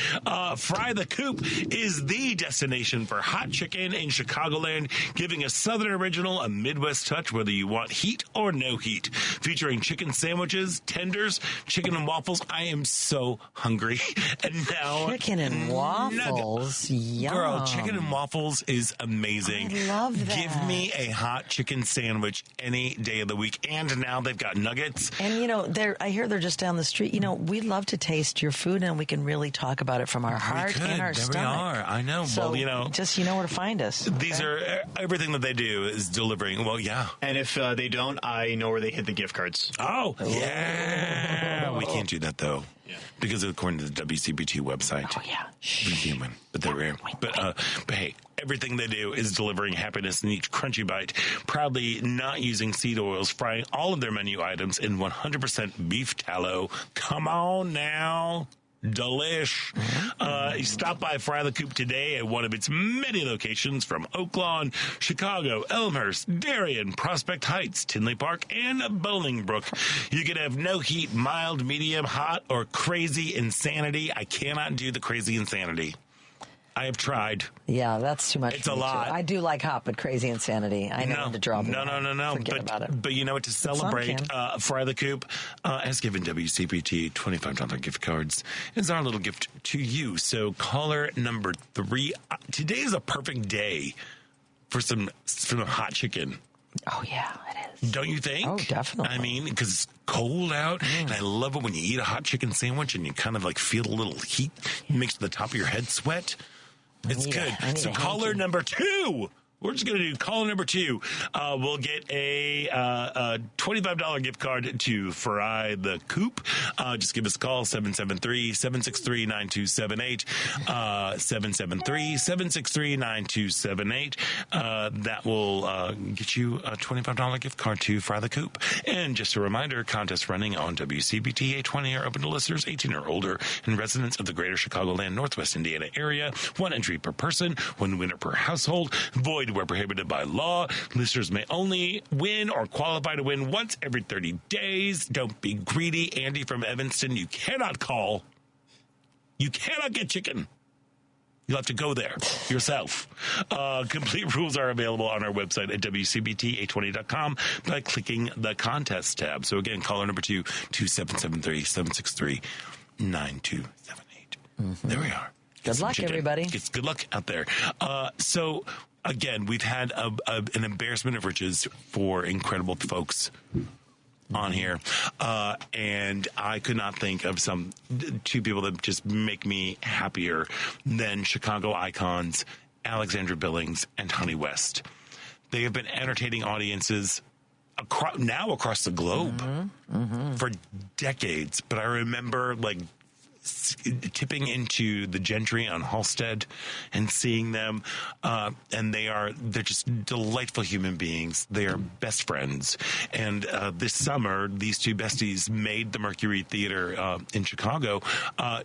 Fry the Coop is the destination for hot chicken in Chicagoland, giving a Southern original, a Midwest touch, whether you want heat or no heat. Featuring chicken sandwiches, tenders, chicken and waffles. I am so hungry. And now chicken and waffles. Yum. Girl, chicken and waffles is amazing. I love that. Give me a hot chicken sandwich any day of the week. And now they've got nuggets. And I hear they're just down the street. We love to taste your food, and we can really talk about it from our heart and our stomach. We are. I know. So just where to find us. These are everything that they do is delivering. Well, yeah. And if they don't, I know where they hit the gift cards. Oh, yeah. We can't do that though. Yeah. Because according to the WCPT website. Oh yeah. We're human. But they're rare. But hey, everything they do is delivering happiness in each crunchy bite. Proudly not using seed oils, frying all of their menu items in 100% beef tallow. Come on now. Delish. You stop by Fry the Coop today at one of its many locations from Oak Lawn, Chicago, Elmhurst, Darien, Prospect Heights, Tinley Park, and Bolingbrook. You can have no heat, mild, medium, hot, or crazy insanity. I cannot do the crazy insanity. I have tried. Yeah, that's too much. It's a lot. I do like hot, but crazy insanity. I know when to draw the No. Forget about it. But you know what? To celebrate, Fry the Coop has given WCPT $25 gift cards. It's our little gift to you. So caller number 3. Today is a perfect day for some hot chicken. Oh, yeah, it is. Don't you think? Oh, definitely. I mean, because it's cold out, and I love it when you eat a hot chicken sandwich and you kind of like feel a little heat. It makes the top of your head sweat. It's good. So caller number 2. We're just going to do caller number 2. We'll get a $25 gift card to Fry the Coop. Just give us a call, 773-763-9278. 773-763-9278. That will get you a $25 gift card to Fry the Coop. And just a reminder, contest running on WCPT 820 are open to listeners 18 or older and residents of the greater Chicagoland, Northwest Indiana area. 1 entry per person, 1 winner per household. Void where prohibited by law. Listeners may only win or qualify to win once every 30 days. Don't be greedy. Andy from Evanston, you cannot call. You cannot get chicken. You'll have to go there yourself. Complete rules are available on our website at WCPT820.com by clicking the contest tab. So again, caller number 2, 2773-763-9278. There we are. Good luck, everybody. It's good luck out there. So, again, we've had an embarrassment of riches for incredible folks on here. And I could not think of 2 people that just make me happier than Chicago icons, Alexandra Billings and Honey West. They have been entertaining audiences across the globe for decades. But I remember, like, tipping into the Gentry on Halstead and seeing them, and they're just delightful human beings. They are best friends. And this summer, these 2 besties made the Mercury Theater in Chicago.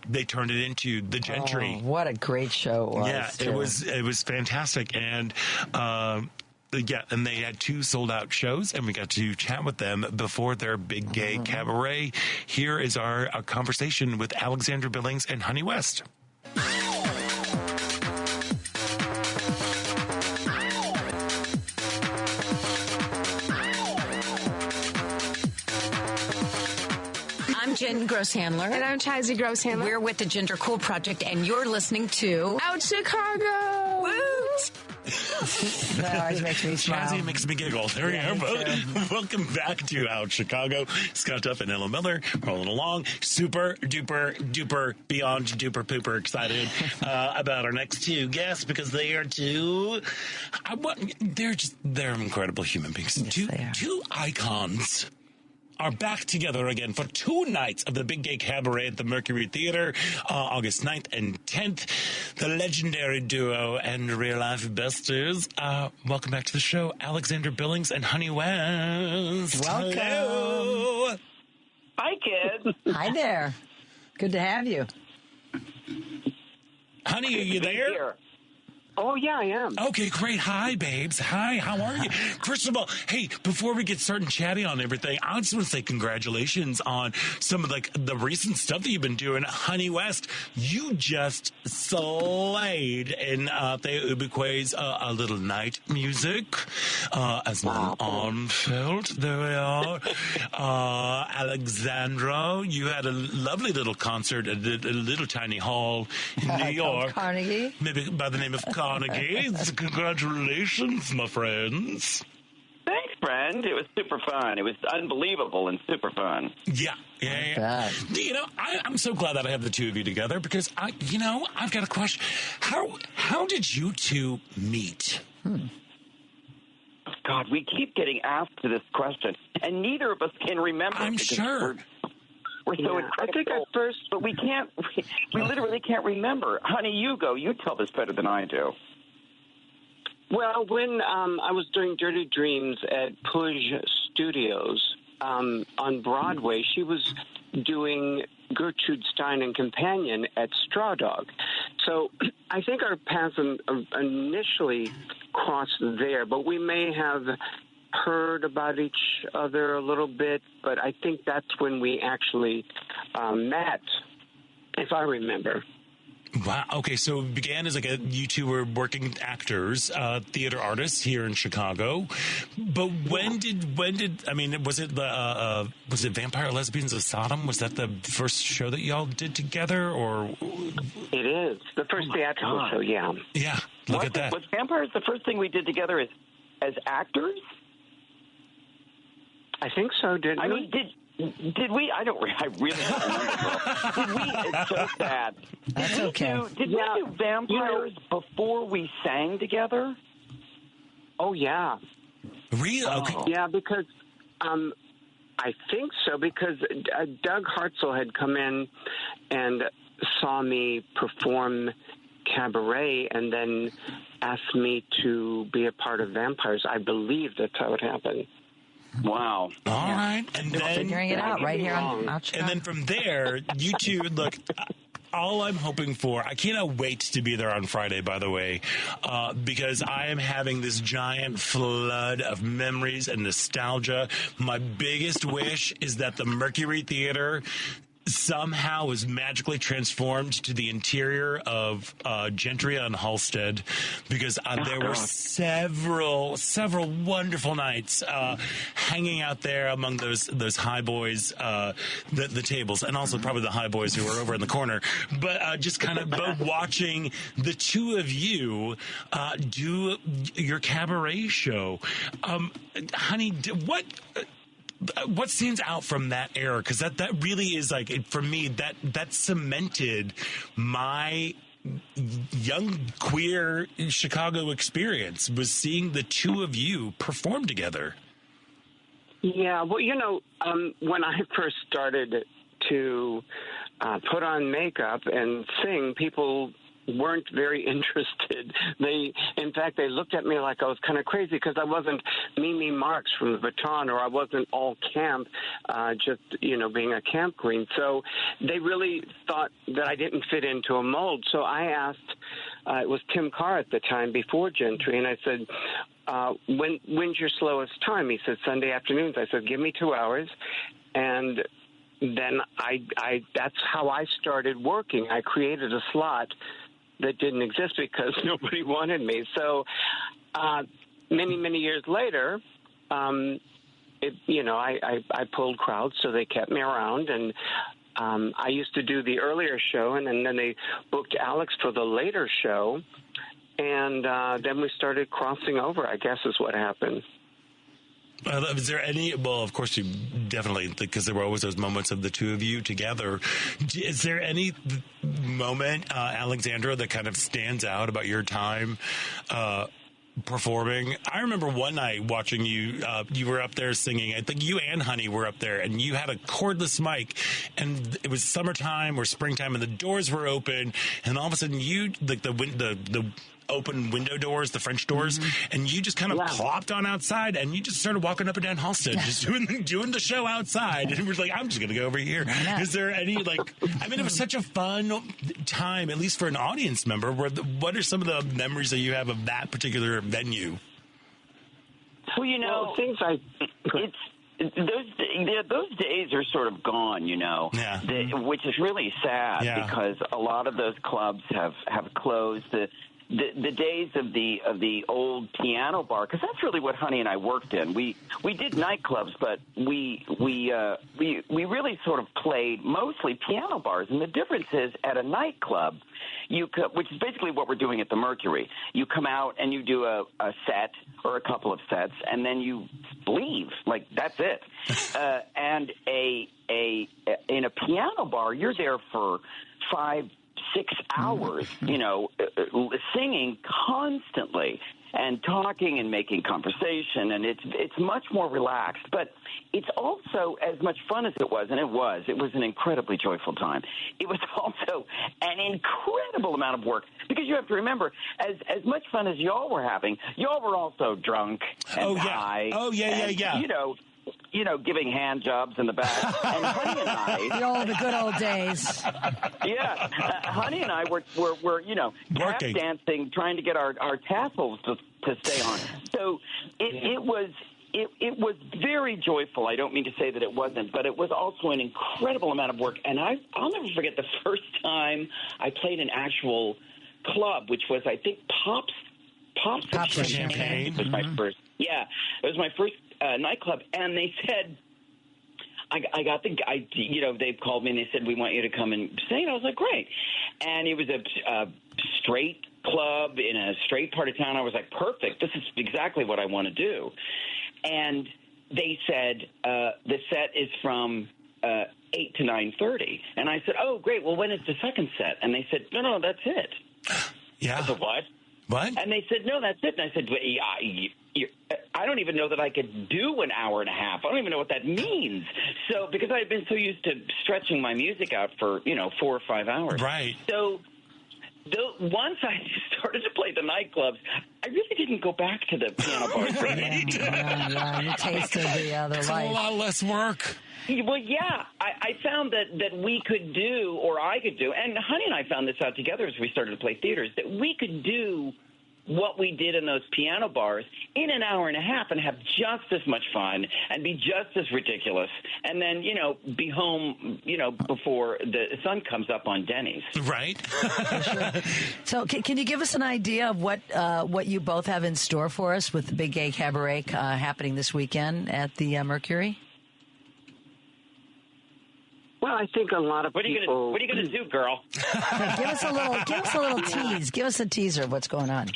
They turned it into the Gentry. Oh, what a great show it was. Yeah, it was fantastic. And and they had 2 sold-out shows, and we got to chat with them before their big gay cabaret. Here is our conversation with Alexandra Billings and Honey West. I'm Jen Grosshandler. And I'm Chizzy Grosshandler. We're with the Gender Cool Project, and you're listening to Out Chicago! Woot! That always makes me smile. Jazzy makes me giggle. There we are. Welcome back to Out Chicago. Scott Duff and Ella Miller rolling along. Super duper duper beyond duper pooper excited about our next 2 guests because they are they're incredible human beings. Yes, two icons are back together again for 2 nights of the Big Gay Cabaret at the Mercury Theater, August 9th and 10th. The legendary duo and real-life besties. Welcome back to the show, Alexandra Billings and Honey West. Welcome. Hello. Hi, kids. Hi there. Good to have you. Honey, are you there? Here. Oh, yeah, I am. Okay, great. Hi, babes. Hi, how are you? First of all, hey, before we get started chatting on everything, I just want to say congratulations on some of the recent stuff that you've been doing. Honey West, you just slayed in Theo Ubique's A Little Night Music. As my arm felt. There we are. Alexandra, you had a lovely little concert at a little tiny hall in New York. Carnegie. Maybe by the name of Carnegie. Congratulations, my friends. Thanks, friend. It was super fun. It was unbelievable and super fun. Yeah. You know, I'm so glad that I have the 2 of you together because I've got a question. How did you 2 meet? God, we keep getting asked this question, and neither of us can remember. I'm sure. We're so incredible. I think at first, but we can't. We literally can't remember. Honey, you go. You tell this better than I do. Well, when I was doing Dirty Dreams at Puj Studios on Broadway, she was doing Gertrude Stein and Companion at Straw Dog. So I think our paths initially crossed there, but we may have heard about each other a little bit, but I think that's when we actually met, if I remember. Wow. Okay, so it began as you 2 were working actors, theater artists here in Chicago. But when did I mean, was it Vampire Lesbians of Sodom? Was that the first show that y'all did together, or? It is the first theatrical show. Yeah. Yeah. Look at that. Was Vampires the first thing we did together as actors? I think so. Did I mean, did we? I really don't remember. Did we? It's so sad. That's okay. Did we do vampires before we sang together? Oh, yeah. Really? Okay. Yeah, because I think so, because Doug Hartzell had come in and saw me perform cabaret and then asked me to be a part of Vampires. I believe that's how it happened. Wow. All right. And then Figuring it out right here on Out And then from there, you two, look, all I'm hoping for, I cannot wait to be there on Friday, by the way, because I am having this giant flood of memories and nostalgia. My biggest wish is that the Mercury Theater somehow was magically transformed to the interior of Gentry on Halstead, because there were several wonderful nights hanging out there among those high boys, the tables, and also probably the high boys who were over in the corner, but just kind of both watching the two of you do your cabaret show. Honey, what stands out from that era? Because that really is, like, for me, that cemented my young queer Chicago experience, was seeing the two of you perform together. Yeah, well, when I first started to put on makeup and sing, people weren't very interested. In fact, they looked at me like I was kind of crazy, because I wasn't Mimi Marks from the Baton, or I wasn't all camp, just, being a camp queen. So they really thought that I didn't fit into a mold. So I asked, it was Tim Carr at the time, before Gentry, and I said, when's your slowest time? He said, Sunday afternoons. I said, give me 2 hours. And then that's how I started working. I created a slot that didn't exist because nobody wanted me. So many, many years later, I pulled crowds, so they kept me around. And I used to do the earlier show, and then they booked Alex for the later show. And then we started crossing over, I guess is what happened. Is there any, well, of course you definitely, because there were always those moments of the two of you together. Is there any moment, Alexandra, that kind of stands out about your time performing? I remember one night watching you, you were up there singing. I think you and Honey were up there, and you had a cordless mic, and it was summertime or springtime, and the doors were open, and all of a sudden you, like the open window doors, the French doors, and you just kind of plopped on outside, and you just started walking up and down Halstead, just doing the show outside. And we're like, I'm just going to go over here. Is there any, it was such a fun time, at least for an audience member. What are some of the memories that you have of that particular venue? Well, things those days are sort of gone, which is really sad because a lot of those clubs have closed. The days of the old piano bar, because that's really what Honey and I worked in. We did nightclubs, but we really sort of played mostly piano bars. And the difference is, at a nightclub, which is basically what we're doing at the Mercury, you come out and you do a set or a couple of sets, and then you leave. Like, that's it. And in a piano bar, you're there for 5-6 hours, singing constantly and talking and making conversation, and it's much more relaxed. But it's also, as much fun as it was, and it was an incredibly joyful time. It was also an incredible amount of work, because you have to remember, as much fun as y'all were having, y'all were also drunk and high. Oh, yeah. Giving hand jobs in the back. And Honey and I... the good old days. Yeah. Honey and I were tap dancing, trying to get our tassels to stay on. So it was very joyful. I don't mean to say that it wasn't, but it was also an incredible amount of work. And I'll never forget the first time I played an actual club, which was, I think, Pops for Champagne. Was my first. Yeah, it was my first nightclub, and they said, they called me and they said, we want you to come and sing. I was like, great. And it was a straight club in a straight part of town. I was like, perfect. This is exactly what I want to do. And they said the set is from 8 to 9:30. And I said, oh, great. Well, when is the second set? And they said, no, that's it. Yeah. I said, what? What? And they said, no, that's it. And I said, well, I don't even know that I could do an hour and a half. I don't even know what that means. So, because I've been so used to stretching my music out for, 4 or 5 hours. Right. So, once I started to play the nightclubs, I really didn't go back to the piano bars. Right. Yeah, you tasted the other It's life. a lot less work. Well, yeah, I found that we could do, or I could do, and Honey and I found this out together as we started to play theaters, that we could do what we did in those piano bars in an hour and a half and have just as much fun and be just as ridiculous, and then, be home, before the sun comes up on Denny's. Right. So can you give us an idea of what you both have in store for us with the Big Gay Cabaret happening this weekend at the Mercury? Well, I think a lot of people... What are you gonna do, girl? Give us a little tease. Give us a teaser of what's going on.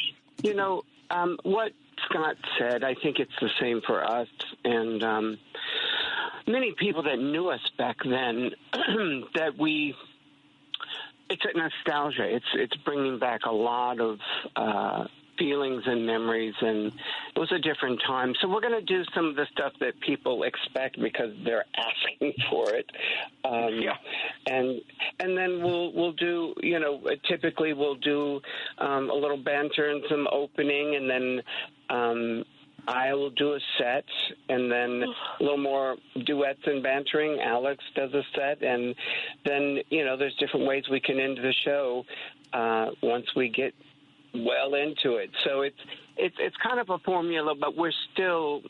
What Scott said, I think it's the same for us. And many people that knew us back then, that it's a nostalgia. It's bringing back a lot of feelings and memories, and it was a different time. So we're going to do some of the stuff that people expect because they're asking for it. And then we'll do, typically we'll do a little banter and some opening, and then I will do a set, and then a little more duets and bantering. Alex does a set, and then, there's different ways we can end the show once we get well into it. So it's kind of a formula, but we're still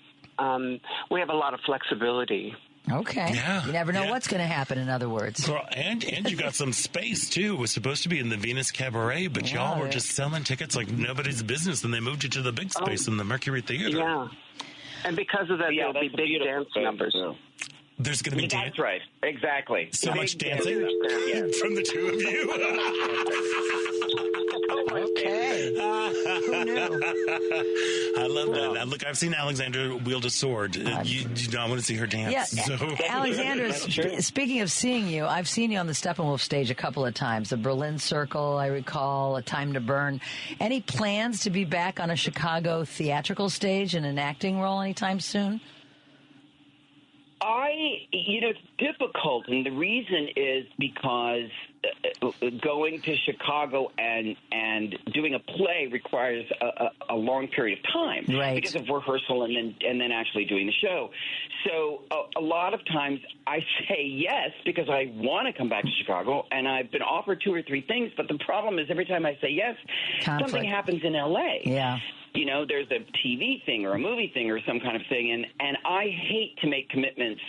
we have a lot of flexibility. Okay. Yeah. You never know what's going to happen, in other words. Girl, and you got some space, too. It was supposed to be in the Venus Cabaret, but y'all were just selling tickets like nobody's business, and they moved it to the big space in the Mercury Theater. Yeah. And because of that, there'll be big dance numbers. There's going to be That's right. Exactly. So much dancing from the two of you. Okay. Who knew? I love that. Now, look, I've seen Alexandra wield a sword. You don't want to see her dance. Yeah, so. Alexandra, speaking of seeing you, I've seen you on the Steppenwolf stage a couple of times. The Berlin Circle, I recall, A Time to Burn. Any plans to be back on a Chicago theatrical stage in an acting role anytime soon? It's difficult, and the reason is because going to Chicago and doing a play requires a long period of time, right? Because of rehearsal and then actually doing the show. So a lot of times I say yes because I want to come back to Chicago, and I've been offered 2 or 3 things, but the problem is every time I say yes, something happens in L.A. Yeah. There's a TV thing or a movie thing or some kind of thing, and I hate to make commitments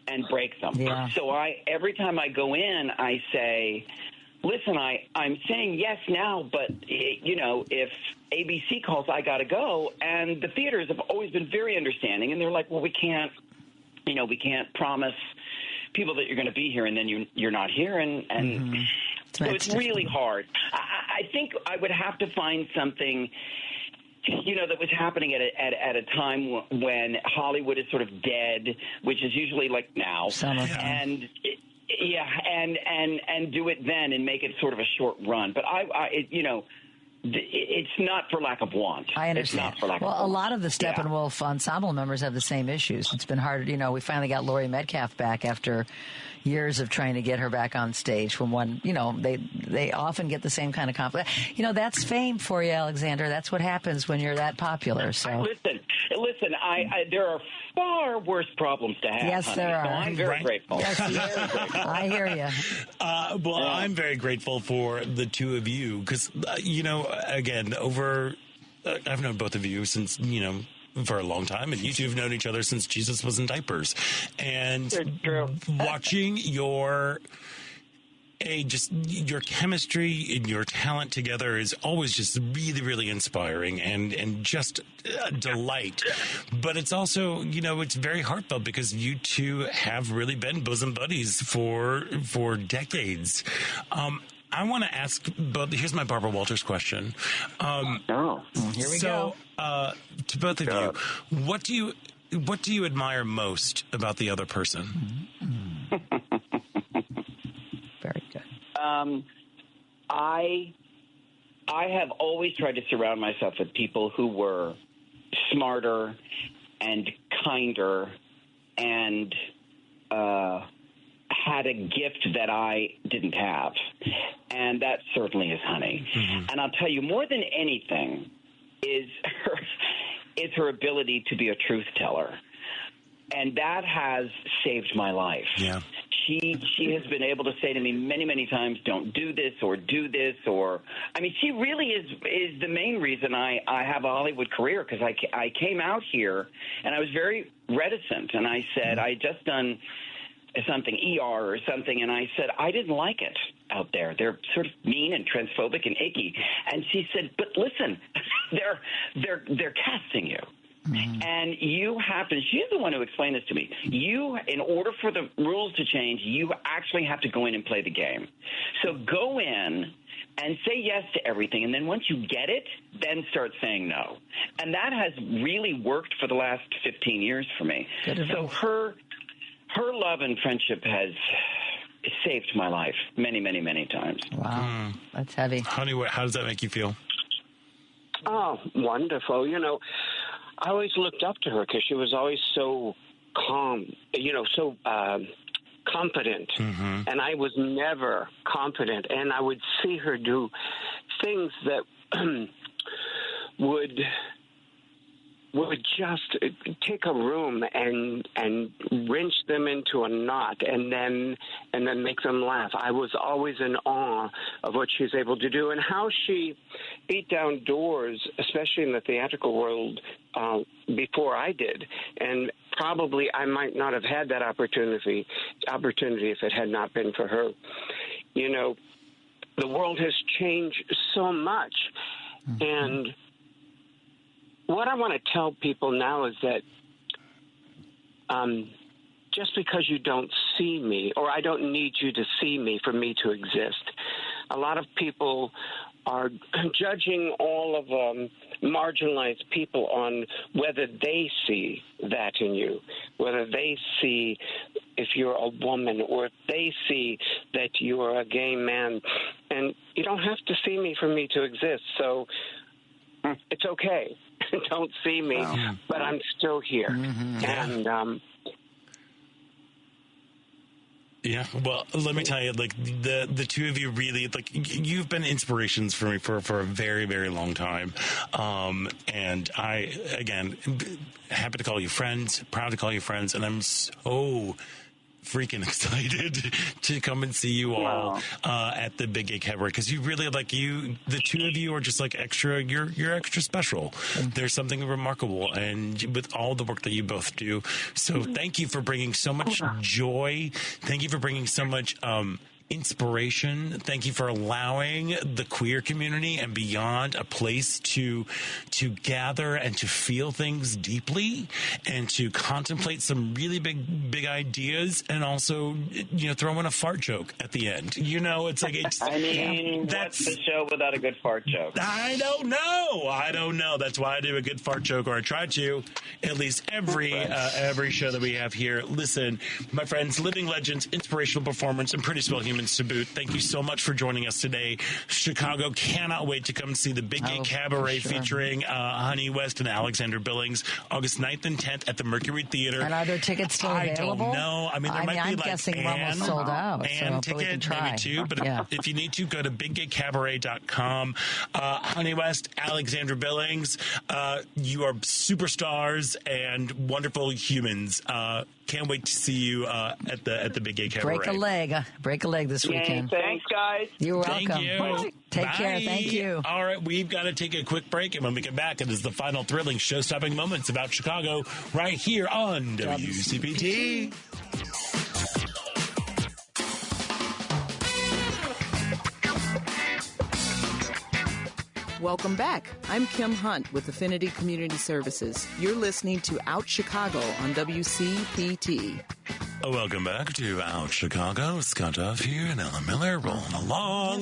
and break them. Yeah. So every time I go in, I say, listen, I'm saying yes now, but, if ABC calls, I got to go. And the theaters have always been very understanding, and they're like, well, we can't promise people that you're going to be here, and then you're not here, and so it's really hard. I think I would have to find something that was happening at a time when Hollywood is sort of dead, which is usually like now. And do it then and make it sort of a short run. But it's not for lack of want. I understand. It's not for lack of want. A lot of the Steppenwolf ensemble members have the same issues. It's been hard. We finally got Laurie Metcalf back after years of trying to get her back on stage from one, they often get the same kind of conflict. That's fame for you, Alexander. That's what happens when you're that popular. So listen, there are far worse problems to have. Yes, honey, there are. So I'm very grateful. Yes, I hear you. I'm very grateful for the two of you because, again, I've known both of you since, for a long time, and you two have known each other since Jesus was in diapers. And watching your chemistry and your talent together is always just really, really inspiring and just a delight. But it's also, it's very heartfelt because you two have really been bosom buddies for decades. I want to ask, but here's my Barbara Walters question. Here we go. To both of you, what do you what do you admire most about the other person? Very good. I have always tried to surround myself with people who were smarter and kinder and had a gift that I didn't have. And that certainly is Honey. Mm-hmm. And I'll tell you, more than anything is her ability to be a truth teller. And that has saved my life. Yeah. She has been able to say to me many, many times, don't do this or do this. Or, I mean, she really is the main reason I have a Hollywood career, because I came out here and I was very reticent. And I said, I had just done something, ER or something, and I said, I didn't like it out there. They're sort of mean and transphobic and icky. And she said, but listen, they're casting you. Mm-hmm. And you have to, she's the one who explained this to me. You, in order for the rules to change, you actually have to go in and play the game. So go in and say yes to everything. And then once you get it, then start saying no. And that has really worked for the last 15 years for me. So her love and friendship has saved my life many, many, many times. Wow. That's heavy. Honey, how does that make you feel? Oh, wonderful. You know, I always looked up to her because she was always so calm, so confident. Mm-hmm. And I was never confident. And I would see her do things that would just take a room and wrench them into a knot and then make them laugh. I was always in awe of what she's able to do and how she beat down doors, especially in the theatrical world, before I did. And probably I might not have had that opportunity if it had not been for her. You know, the world has changed so much. Mm-hmm. And what I want to tell people now is that just because you don't see me, or I don't need you to see me for me to exist, a lot of people are judging all of marginalized people on whether they see that in you, whether they see if you're a woman or if they see that you are a gay man. And you don't have to see me for me to exist, so it's okay. Don't see me, but I'm still here. Mm-hmm. And yeah, well, let me tell you, like the two of you really, like, you've been inspirations for me for a very, very long time. And I, again, happy to call you friends, proud to call you friends, and I'm so freaking excited to come and see you all at the Big Gay Cabaret, because you really, like, the two of you are just like extra, you're extra special. There's something remarkable, and with all the work that you both do. So thank you for bringing so much joy. Thank you for bringing so much inspiration. Thank you for allowing the queer community and beyond a place to gather and to feel things deeply and to contemplate some really big ideas, and also, throw in a fart joke at the end. It's like, I mean, that's the show without a good fart joke. I don't know. That's why I do a good fart joke, or I try to, at least every show that we have here. Listen, my friends, living legends, inspirational performance, and pretty swell humans to boot. Thank you so much for joining us today. Chicago cannot wait to come see the Big Gay Cabaret featuring Honey West and Alexandra Billings, August 9th and 10th at the Mercury Theater. And are there tickets still available? I don't know. I mean, there might be I'm guessing we're almost sold out. And ticket, maybe too. But if you need to, go to biggaycabaret.com. Honey West, Alexandra Billings, you are superstars and wonderful humans. Can't wait to see you at the Big Gay Cabaret. Break a leg this weekend. Thanks, guys. You're welcome. Thank you. Take care. Thank you. All right, we've got to take a quick break, and when we get back, it is the final thrilling show-stopping moments about Chicago right here on WCPT. Welcome back. I'm Kim Hunt with Affinity Community Services. You're listening to Out Chicago on WCPT. Welcome back to Out Chicago. Scott Duff here and Ellen Miller rolling along,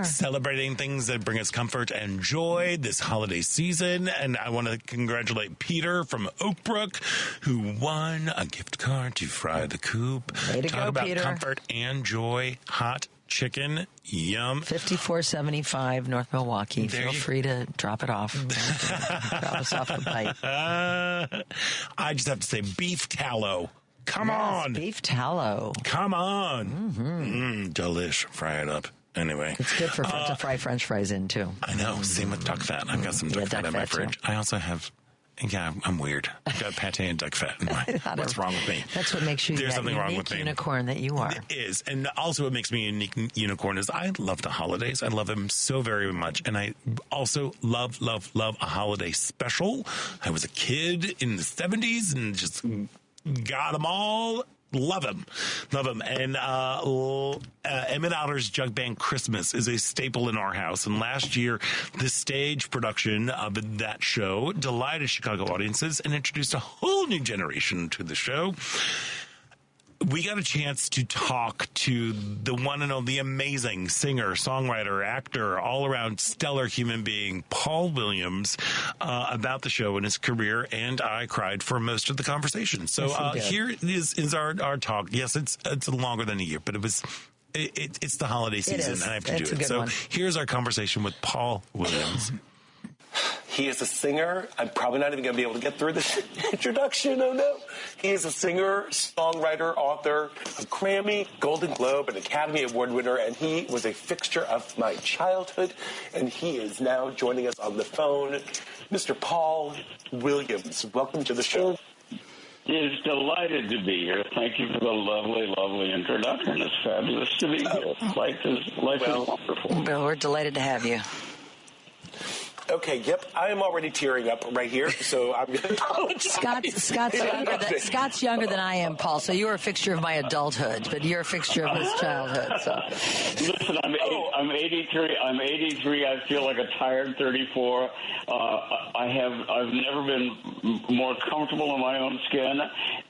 celebrating things that bring us comfort and joy this holiday season. And I want to congratulate Peter from Oakbrook, who won a gift card to Fry the Coop. Way to Talk go, about Peter. comfort and joy. Hot chicken, yum. 5475 North Milwaukee. Feel free to drop it off. Drop us off the bite. I just have to say beef tallow. Come on. Beef tallow. Come on. Delish. Fry it up. Anyway. It's good to fry French fries in, too. I know. Same with duck fat. I've got some duck fat in my fridge. I also have... Yeah, I'm weird. I've got pate and duck fat in what's wrong with me? That's what makes you There's something wrong with me. Unicorn that you are. It is. And also what makes me a unique unicorn is I love the holidays. I love them so very much. And I also love a holiday special. I was a kid in the 70s and just got them all. Love him. And Emmet Otter's Jug Band Christmas is a staple in our house. And last year, the stage production of that show delighted Chicago audiences and introduced a whole new generation to the show. We got a chance to talk to the one and only amazing singer, songwriter, actor, all-around stellar human being, Paul Williams, about the show and his career, and I cried for most of the conversation. So here is our talk. Yes, it's longer than a year, but it's the holiday season, and I have to do it. So here's our conversation with Paul Williams. He is a singer. I'm probably not even going to be able to get through this introduction. Oh, no. He is a singer, songwriter, author, a Grammy, Golden Globe, and Academy Award winner, and he was a fixture of my childhood, and he is now joining us on the phone. Mr. Paul Williams, welcome to the show. It's delighted to be here. Thank you for the lovely, lovely introduction. It's fabulous to be here. Life is wonderful. Well, we're delighted to have you. Okay, yep, I am already tearing up right here, so I'm going to apologize. Scott's younger than I am, Paul, so you're a fixture of my adulthood, but you're a fixture of his childhood. So. Listen, I'm 83. I'm 83. I feel like a tired 34. I've never been more comfortable in my own skin,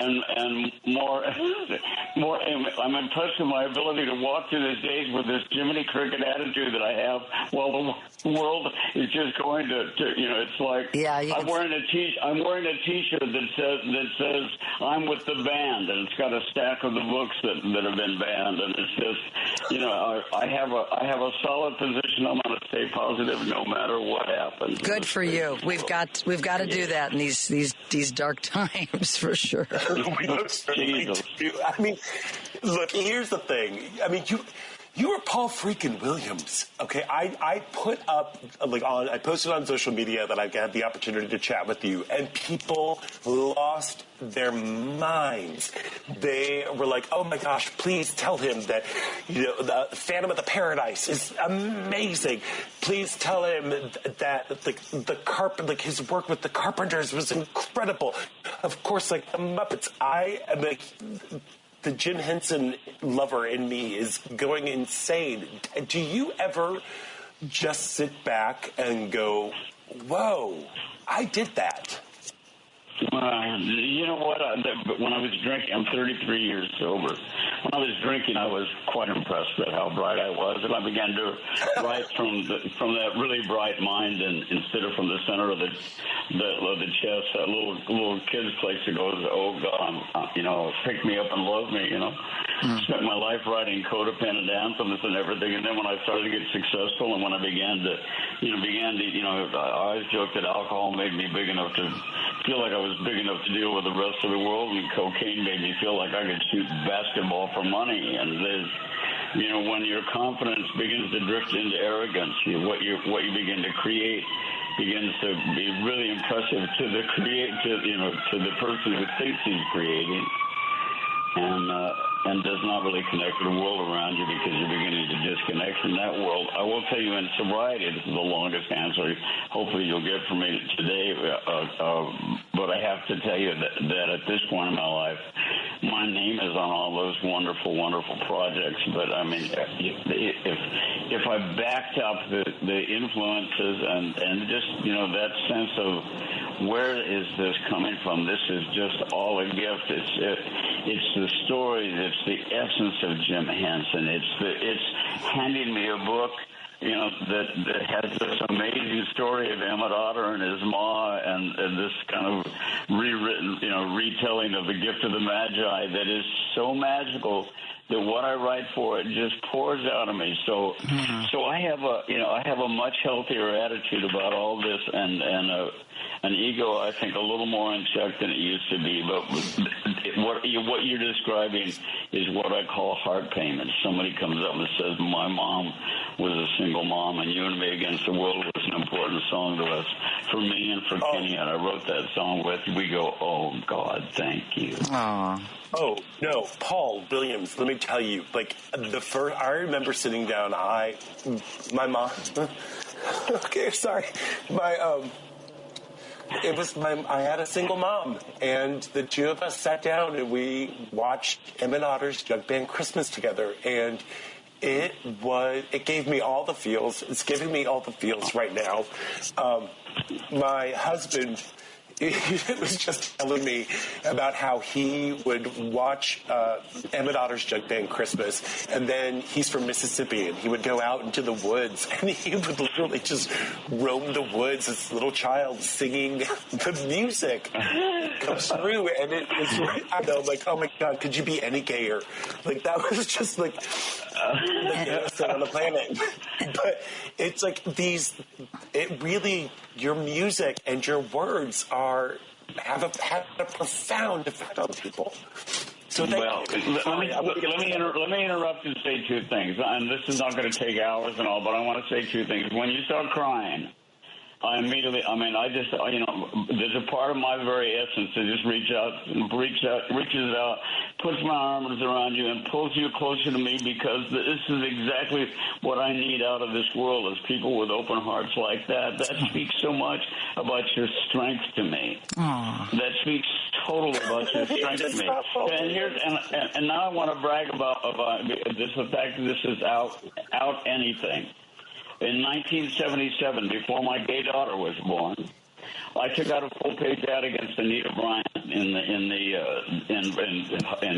and more. I'm impressed with my ability to walk through these days with this Jiminy Cricket attitude that I have, while the world is just going to it's like I'm wearing a T-shirt that says I'm with the band, and it's got a stack of the books that have been banned, and it's just I have a solid position. I'm going to stay positive no matter what happens. Good for you. We've got to do that in these dark times for sure. Jesus. I mean, look, here's the thing. I mean, you were Paul freaking Williams. Okay, I put up I posted on social media that I had the opportunity to chat with you, and people lost their minds. They were like, "Oh my gosh, please tell him that the Phantom of the Paradise is amazing. Please tell him that his work with the Carpenters was incredible. Of course, the Muppets. I am the Jim Henson lover in me is going insane. Do you ever just sit back and go, whoa, I did that? You know what? When I was drinking, I'm 33 years sober. When I was drinking, I was quite impressed at how bright I was, and I began to write from that really bright mind, and instead of from the center of the chest, that little kid's place that goes, "Oh God, pick me up and love me." Spent my life writing codependent anthems and everything, and then when I started to get successful, and when I began to, I always joked that alcohol made me big enough to feel like I was big enough to deal with the rest of the world, and cocaine made me feel like I could shoot basketball for money. And there's, when your confidence begins to drift into arrogance, what you begin to create begins to be really impressive to the to the person who thinks he's creating, and does not really connect with the world around you, because you're beginning to disconnect from that world. I will tell you, in sobriety, this is the longest answer hopefully you'll get from me today, but I have to tell you that at this point in my life, my name is on all those wonderful, wonderful projects. But I mean, if I backed up the influences and just that sense of where is this coming from? This is just all a gift. It's the stories. It's the essence of Jim Henson. It's handing me a book, that has this amazing story of Emmet, Otter, and his ma, and this kind of rewritten, retelling of the Gift of the Magi that is so magical that what I write for it just pours out of me. So I have a much healthier attitude about all this, and an ego, I think, a little more in check than it used to be. But what you're describing is what I call heart pain. And somebody comes up and says, my mom was a single mom, and You and Me Against the World was an important song to us. For me and for Kenny, and I wrote that song with, we go, oh, God, thank you. Aww. Oh, no, Paul Williams, let me tell you, I remember sitting down, my mom, okay, sorry, I had a single mom, and the two of us sat down and we watched Emmet Otter's Jug Band Christmas together, and it gave me all the feels. It's giving me all the feels right now. My husband, it was just telling me about how he would watch Emmet Otter's Jug Band Christmas, and then he's from Mississippi, and he would go out into the woods, and he would literally just roam the woods as a little child singing the music comes through, and it was, I know, oh my God, could you be any gayer? That was just the gayest thing on the planet. But it's your music and your words have a profound effect on people. So let me interrupt and say two things. And this is not going to take hours and all, but I want to say two things. When you start crying, there's a part of my very essence that just reaches out, puts my arms around you and pulls you closer to me, because this is exactly what I need out of this world, is people with open hearts like that. That speaks so much about your strength to me. Aww. That speaks totally about your strength to me. And now I want to brag about this, the fact that this is out anything. In 1977, before my gay daughter was born, I took out a full-page ad against Anita Bryant in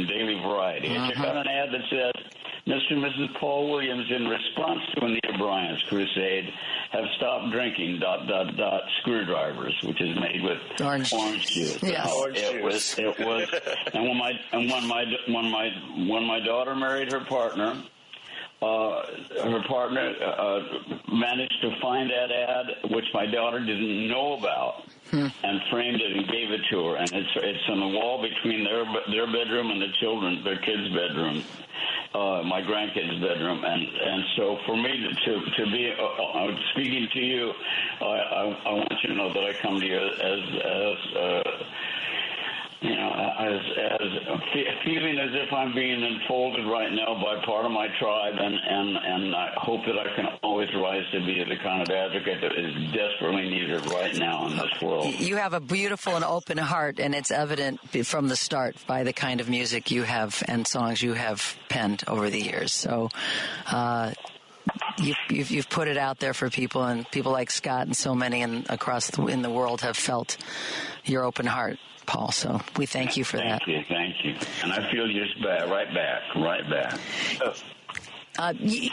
Daily Variety. I took out an ad that said, Mr. and Mrs. Paul Williams, in response to Anita Bryant's crusade, have stopped drinking ... screwdrivers, which is made with orange juice. Yes. It was, and when my daughter married her partner managed to find that ad, which my daughter didn't know about, and framed it and gave it to her. And it's on the wall between their bedroom and their kids' bedroom, my grandkids' bedroom. And so for me to be speaking to you, I want you to know that I come to you as feeling as if I'm being enfolded right now by part of my tribe, and I hope that I can always rise to be the kind of advocate that is desperately needed right now in this world. You have a beautiful and open heart, and it's evident from the start by the kind of music you have and songs you have penned over the years. So you've put it out there for people, and people like Scott and so many in the world have felt your open heart, Paul. So we thank you for that. Thank you. And I feel just right back.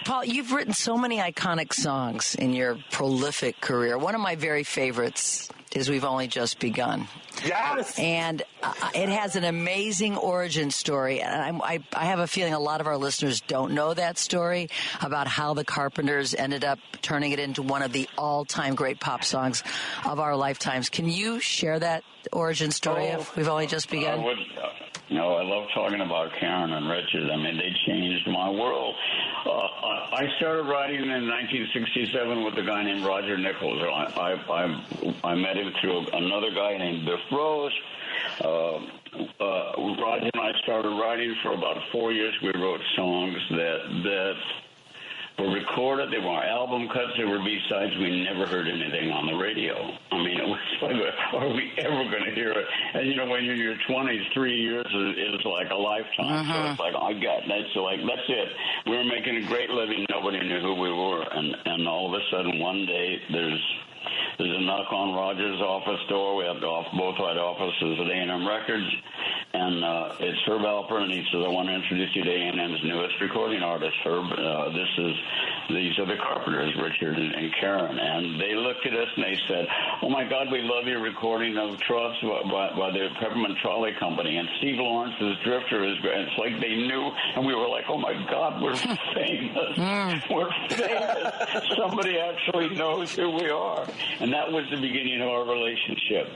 Paul, you've written so many iconic songs in your prolific career. One of my very favorites is We've Only Just Begun. Yes! And it has an amazing origin story. And I have a feeling a lot of our listeners don't know that story about how the Carpenters ended up turning it into one of the all-time great pop songs of our lifetimes. Can you share that origin story of We've Only Just Begun? I love talking about Karen and Richard. I mean, they changed my world. I started writing in 1967 with a guy named Roger Nichols. I met him through another guy named Biff Rose. Roger and I started writing for about 4 years. We wrote songs that were recorded. They were album cuts. They were B-sides. We never heard anything on the radio. I mean, it was like, are we ever going to hear it? And, you know, when you're in your 20s, 3 years is like a lifetime. So it's like, I got that's it. We were making a great living. Nobody knew who we were. And all of a sudden, one day, there's a knock on Roger's office door. We have both had offices at A&M Records. And it's Herb Alper, and he says, I want to introduce you to A&M's newest recording artist, Herb. These are the Carpenters, Richard and Karen. And they looked at us and they said, oh, my God, we love your recording of Trust by the Peppermint Trolley Company. And Steve Lawrence's Drifter is great. It's like they knew, and we were like, oh, my God, we're famous. We're famous. Somebody actually knows who we are. And that was the beginning of our relationship.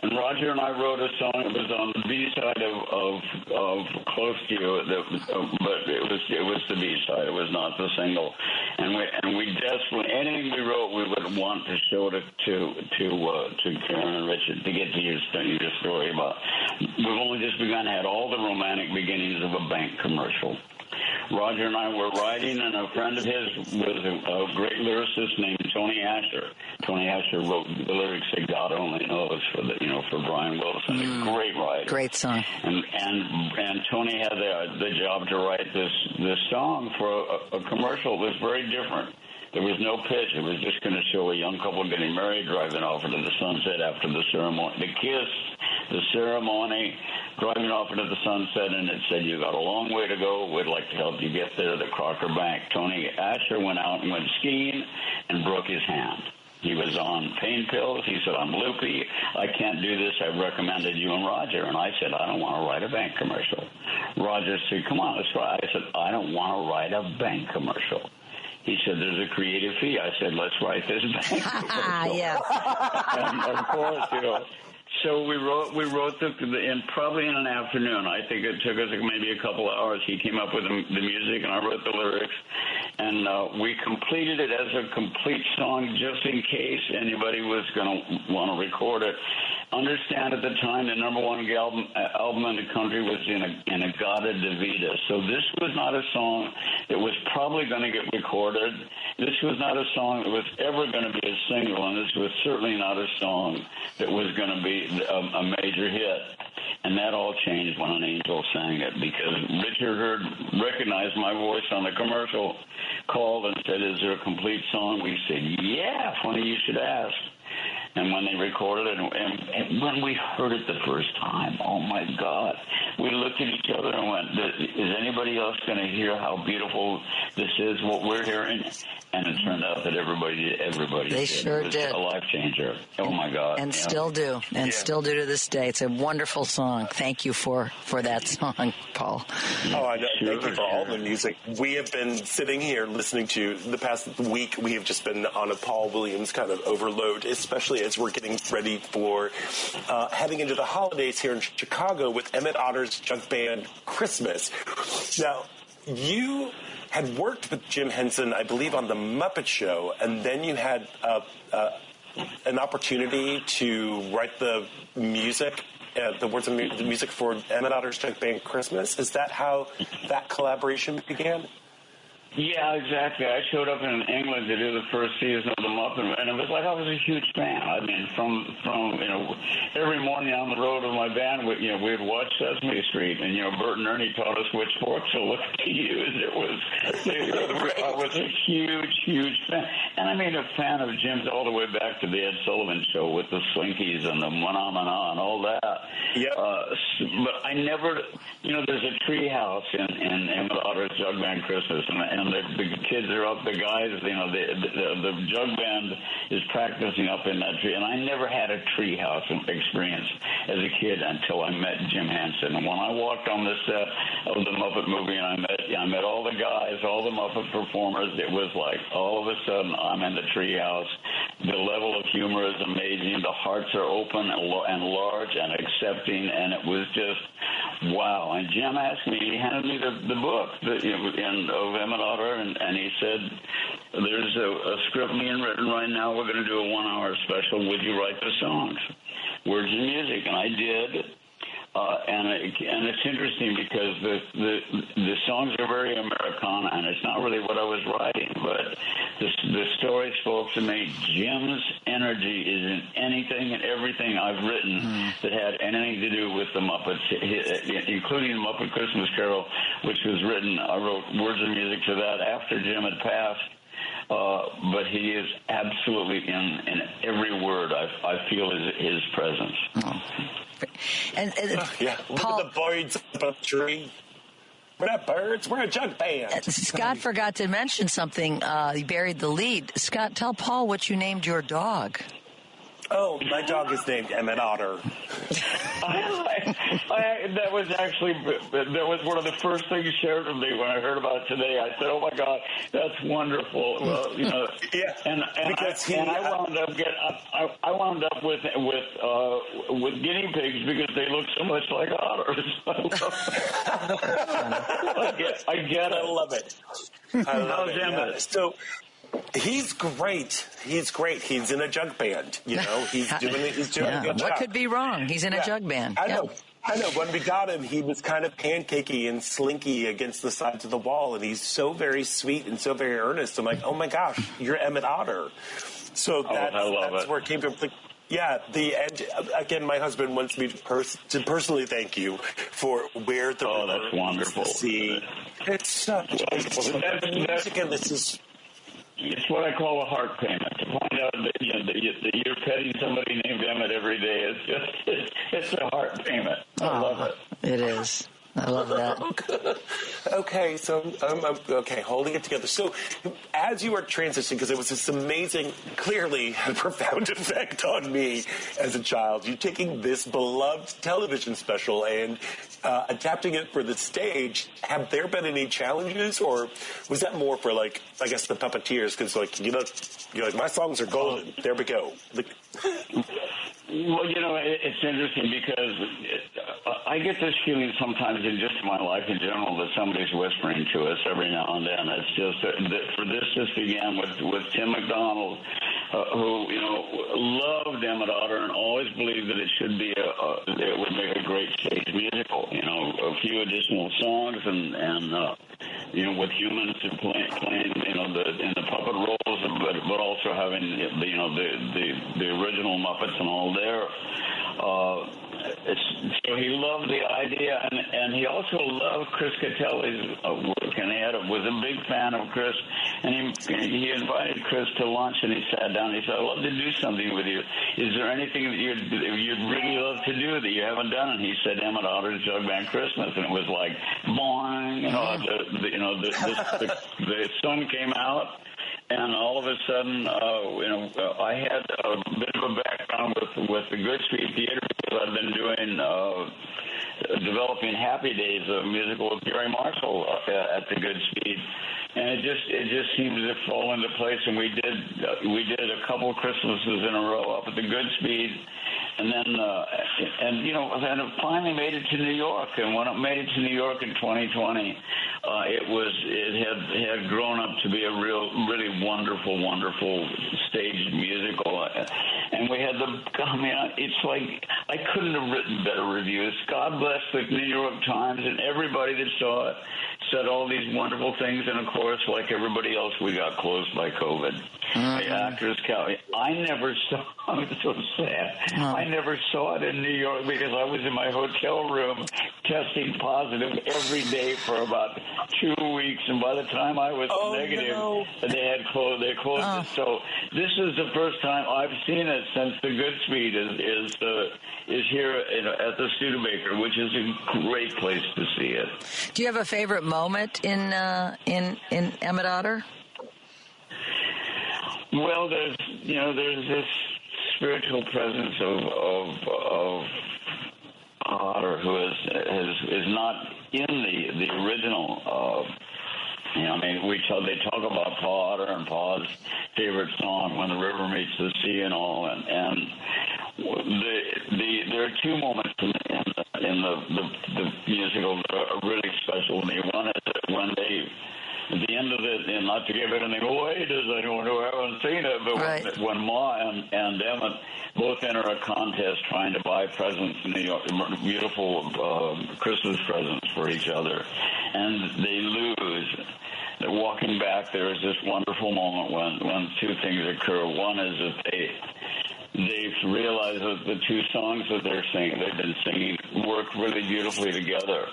And Roger and I wrote a song. It was on the B-side of Close to You, but it was the B-side. It was not the single. And we desperately, anything we wrote, we would want to show to Karen and Richard to get to your story about. We've only just begun, had all the romantic beginnings of a bank commercial. Roger and I were writing, and a friend of his was a great lyricist named Tony Asher. Tony Asher wrote the lyrics that God only knows for Brian Wilson. A great writer, great song. And Tony had the job to write this song for a commercial. It was very different. There was no pitch. It was just going to show a young couple getting married, driving off into the sunset after the ceremony, the kiss, the ceremony, driving off into the sunset, and it said, you got a long way to go. We'd like to help you get there, the Crocker Bank. Tony Asher went out and went skiing and broke his hand. He was on pain pills. He said, I'm loopy. I can't do this. I recommended you and Roger. And I said, I don't want to write a bank commercial. Roger said, come on, let's try. I said, I don't want to write a bank commercial. He said, there's a creative fee. I said, let's write this bank commercial. Yeah. And of course, so we wrote probably in an afternoon. I think it took us maybe a couple of hours. He came up with the music, and I wrote the lyrics. And we completed it as a complete song just in case anybody was going to want to record it. Understand, at the time, the number one album in the country was in a Gata Davida. So this was not a song that was probably going to get recorded. This was not a song that was ever going to be a single, and this was certainly not a song that was going to be a major hit. And that all changed when An Angel sang it, because Richard recognized my voice on the commercial, called and said, is there a complete song? We said, yeah, funny you should ask. And when they recorded it, and when we heard it the first time, oh, my God, we looked at each other and went, is anybody else going to hear how beautiful this is, what we're hearing? And it turned out that everybody they did. sure It was did. a life changer. Oh, my God. And still do. And still do to this day. It's a wonderful song. Thank you for that song, Paul. Oh, I know. Thank you for all the music. We have been sitting here listening to the past week. We have just been on a Paul Williams kind of overload, especially as we're getting ready for heading into the holidays here in Chicago with Emmet Otter's junk band Christmas. Now, you had worked with Jim Henson, I believe, on The Muppet Show, and then you had an opportunity to write the music, the words of the music for Emmet Otter's junk band Christmas. Is that how that collaboration began? Yeah, exactly. I showed up in England to do the first season of The Muppet, and it was like I was a huge fan. I mean, from every morning on the road with my band, we'd watch Sesame Street, and Bert and Ernie taught us which forks to look to use. I was a huge fan, and I mean a fan of Jim's all the way back to the Ed Sullivan Show with the Slinkies and the Mana and all that. Yeah. But I never, there's a tree house in Emmet Otter's Jug Band Christmas, and the kids are up, the guys, the jug band is practicing up in that tree. And I never had a tree house experience as a kid until I met Jim Henson. And when I walked on the set of the Muppet movie and I met all the guys, all the Muppet performers, it was like all of a sudden I'm in the tree house. The level of humor is amazing. The hearts are open and large and accepting, and it was just wow. And Jim asked me, he handed me the book of Emmet Otter, and he said, there's a script being written right now. We're going to do a 1-hour special. Would you write the songs? Words and music. And I did. And it's interesting because the songs are very Americana, and it's not really what I was writing, but the story spoke to me. Jim's energy is in anything and everything I've written that had anything to do with the Muppets, including the Muppet Christmas Carol, which was written. I wrote words and music to that after Jim had passed. But he is absolutely in every word. I feel his presence. Oh. And yeah, Paul, look at the birds up on the tree. We're not birds. We're a jug band. Scott forgot to mention something. He buried the lead. Scott, tell Paul what you named your dog. Oh, my dog is named Emmet Otter. That was one of the first things shared with me when I heard about it today. I said, "Oh my God, that's wonderful." Well, yeah, and I wound up with guinea pigs because they look so much like otters. I get it. I love it. I love it. Yeah. So. He's great. He's in a jug band. He's doing a good job. What could be wrong? He's in a jug band. I know. When we got him, he was kind of pancakey and slinky against the sides of the wall, and he's so very sweet and so very earnest. I'm like, oh my gosh, you're Emmet Otter. So that's where it came from. Yeah, again, my husband wants me to personally thank you for where the river that's wonderful. The sea. It's such the music, and this is. It's what I call a heart payment. To find out that you're petting somebody named Emmet every day it's a heart payment. I love it. It is. I love that. Okay, so I'm holding it together. So as you were transitioning, because it was this amazing, clearly profound effect on me as a child, you're taking this beloved television special and adapting it for the stage. Have there been any challenges, or was that more for, the puppeteers? Because, you're like, my songs are golden. There we go. Well, it's interesting because I get this feeling sometimes in just my life in general that somebody's whispering to us every now and then. It's just this began with Tim McDonald, who loved Emmet Otter and always believed that it should be it would make a great stage musical. A few additional songs and with humans playing in the puppet roles, but also having the original Muppets and all there. So he loved the idea, and he also loved Chris Catelli's work, and was a big fan of Chris, and he invited Chris to lunch, and he sat down, and he said, I'd love to do something with you. Is there anything that you'd really love to do that you haven't done? And he said, Emmet Otter's Jug Band Christmas, and it was like, boing, the sun came out. And all of a sudden, I had a bit of a background with the Goodspeed Theater because I've been doing developing Happy Days, a musical with Gary Marshall at the Goodspeed, and it just seemed to fall into place. And we did a couple Christmases in a row up at the Goodspeed. And then, and it finally made it to New York. And when it made it to New York in 2020, it had grown up to be a really wonderful, wonderful staged musical. And we had it's like I couldn't have written better reviews. God bless the New York Times and everybody that saw it said all these wonderful things. And of course, like everybody else, we got closed by COVID. The Actors Gallery. I never saw. I'm so sad. I never saw it in New York because I was in my hotel room testing positive every day for about 2 weeks, and by the time I was negative, they closed it. So this is the first time I've seen it since the Goodspeed is here at the Studebaker, which is a great place to see it. Do you have a favorite moment in Emmet Otter? Well, there's this spiritual presence of Otter, who is not in the original. They talk about Paul Otter and Paul's favorite song, "When the River Meets the Sea," and all, and there are two moments in the musical that are really special to me. One is when they. At the end of it, and not to give anything away, does anyone who haven't seen it, but when Ma and Emmet both enter a contest trying to buy presents, beautiful Christmas presents for each other, and they lose. Walking back, there is this wonderful moment when two things occur. One is that they realize that the two songs that they've been singing, work really beautifully together.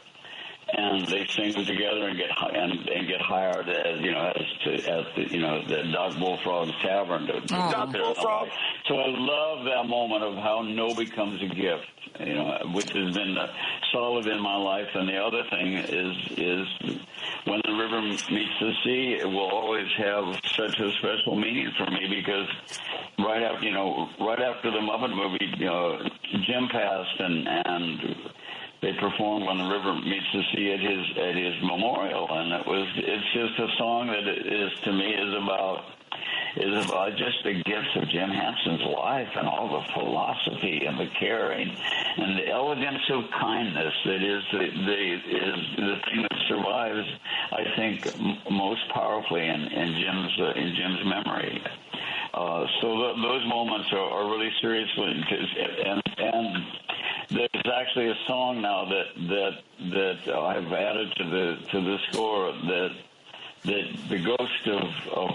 And they sing together and get hired as the Doc Bullfrog's Tavern. Doc Bullfrog. So I love that moment of how no becomes a gift, which has been solid in my life. And the other thing is when the river meets the sea, it will always have such a special meaning for me because right after the Muppet movie, Jim passed and they performed When the River Meets the Sea at his memorial, and it's just a song that is about just the gifts of Jim Henson's life and all the philosophy and the caring and the elegance of kindness that is the thing that survives, I think, most powerfully in Jim's memory. So those moments are really serious, and there's actually a song now that I've added to the score that the ghost of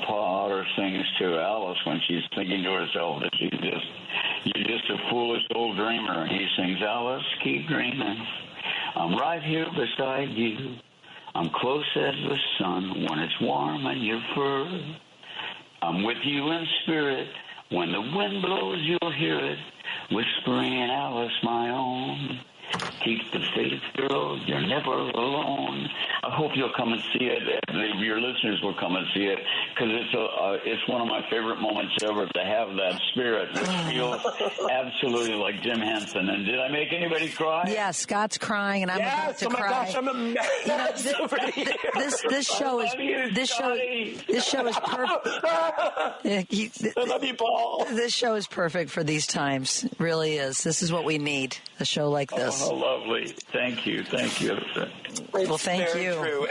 Paul Otter sings to Alice when she's thinking to herself that you're just a foolish old dreamer. And he sings, Alice, keep dreaming. I'm right here beside you. I'm close as the sun when it's warm in your fur. I'm with you in spirit. When the wind blows, you'll hear it. Whispering, Alice, my own. Keep the faith, girl. You're never alone. I hope you'll come and see it. Your listeners will come and see it because it's one of my favorite moments ever to have that spirit. It feels absolutely like Jim Henson. And did I make anybody cry? Yeah, Scott's crying, and I'm about to cry. Yes, oh my gosh, I'm a mess. This show is perfect. I love you, Paul. This show is perfect for these times. It really is. This is what we need. A show like this. Oh, lovely. Thank you. Well, thank you. True.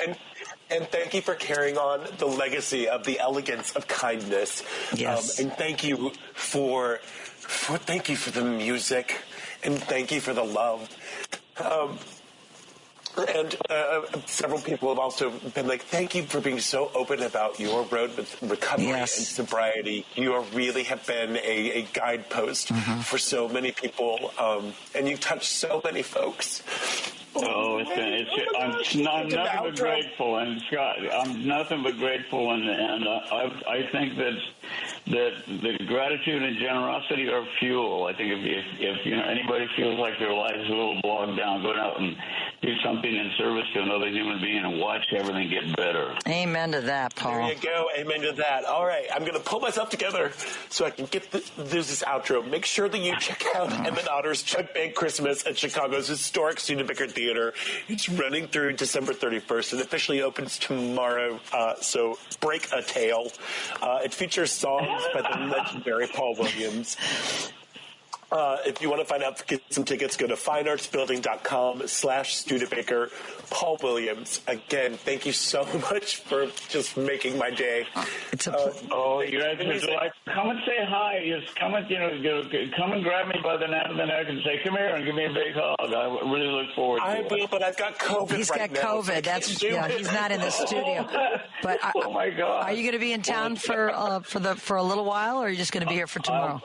And thank you for carrying on the legacy of the elegance of kindness. Yes. And thank you for the music, and thank you for the love. And several people have also been like, thank you for being so open about your road with recovery and sobriety. You really have been a guidepost for so many people, and you've touched so many folks. I'm nothing but grateful, and Scott, I'm nothing but grateful, and I think that the gratitude and generosity are fuel. I think if anybody feels like their life is a little bogged down, go out and do something in service to another human being and watch everything get better. Amen to that, Paul. There you go. Amen to that. All right. I'm going to pull myself together so I can do this outro. Make sure that you check out Emmet Otter's Chuck Bag Christmas at Chicago's historic Studebaker Theater. It's running through December 31st and officially opens tomorrow. So break a tail. It features songs by the legendary Paul Williams. If you want to find out, get some tickets, go to fineartsbuilding.com/Studebaker. Paul Williams. Again, thank you so much for just making my day. It's a you guys are delightful. Come and say hi. Just come and come and grab me by the neck and say, "Come here," and give me a big hug. I really look forward to it. I will, but I've got COVID. He's got COVID. He's not in the studio. But oh my God! Are you going to be in town for a little while, or are you just going to be here for tomorrow?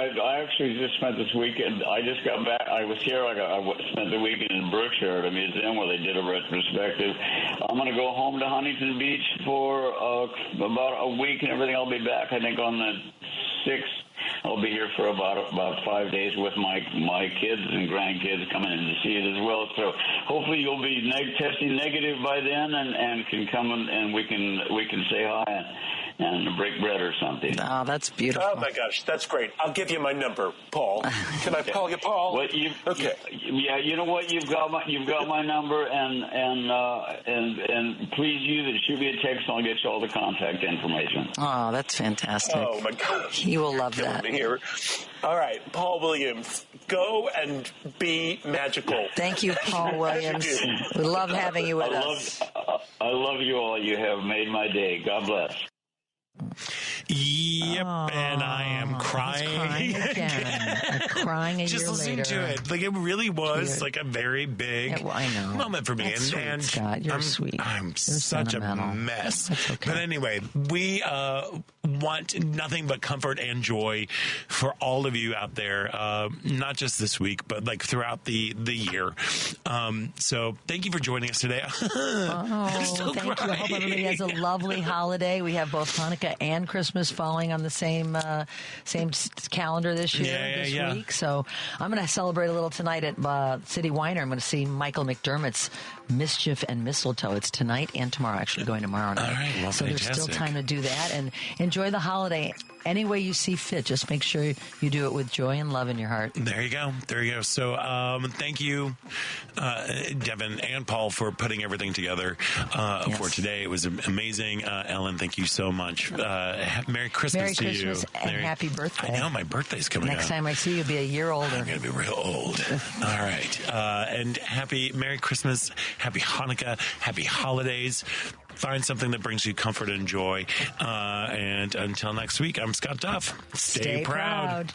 I actually just spent this weekend. I just got back. I was here. I spent the weekend in Berkshire at a museum where they did a retrospective. I'm going to go home to Huntington Beach for about a week and everything. I'll be back, I think, on the 6th. I'll be here for about 5 days with my kids and grandkids coming in to see it as well. So hopefully you'll be testing negative by then and can come and we can say hi and break bread or something. Oh, that's beautiful. Oh my gosh, that's great. I'll give you my number, Paul. Can I call you Paul? Well, okay. Yeah, you know what? You've got my number, and please use it. Shoot me a text, and I'll get you all the contact information. Oh, that's fantastic. Oh my gosh, he will love that. Here. All right, Paul Williams, go and be magical. Thank you, Paul Williams. We love having you with us. I love you all. You have made my day. God bless. Yep, and I am crying again. Crying a just year listening later. to it. Like, it really was like a very big moment for me. That's sweet, Scott. You're sweet. I'm such a mess. But anyway, we want nothing but comfort and joy for all of you out there, not just this week, but like throughout the year. So thank you for joining us today. Thank you. I hope everybody has a lovely holiday. We have both Hanukkah and Christmas falling on the same calendar this week. So I'm going to celebrate a little tonight at City Winer. I'm going to see Michael McDermott's Mischief and Mistletoe. It's tonight and tomorrow. Actually, going tomorrow night. All right, well, so there's still time to do that and enjoy the holiday any way you see fit. Just make sure you do it with joy and love in your heart. There you go. So thank you, Devin and Paul, for putting everything together for today. It was amazing. Ellen, thank you so much. Merry Christmas to you. And happy birthday. I know, my birthday's coming up. Next time I see you, you'll be a year older. I'm going to be real old. All right. And Merry Christmas, Happy Hanukkah, Happy Holidays. Find something that brings you comfort and joy. And until next week, I'm Scott Duff. Stay proud.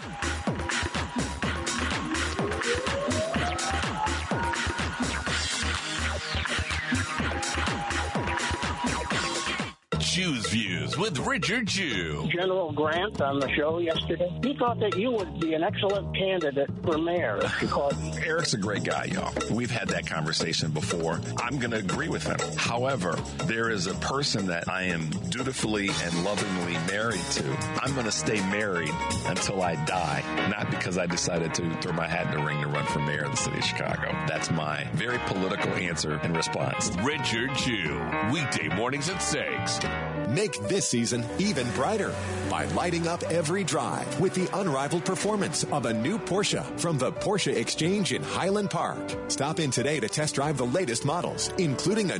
Jew's Views with Richard Jew. General Grant on the show yesterday. He thought that you would be an excellent candidate for mayor because Eric's a great guy, y'all. We've had that conversation before. I'm going to agree with him. However, there is a person that I am dutifully and lovingly married to. I'm going to stay married until I die, not because I decided to throw my hat in the ring to run for mayor of the city of Chicago. That's my very political answer and response. Richard Jew, weekday mornings at 6. Make this season even brighter by lighting up every drive with the unrivaled performance of a new Porsche from the Porsche Exchange in Highland Park. Stop in today to test drive the latest models, including a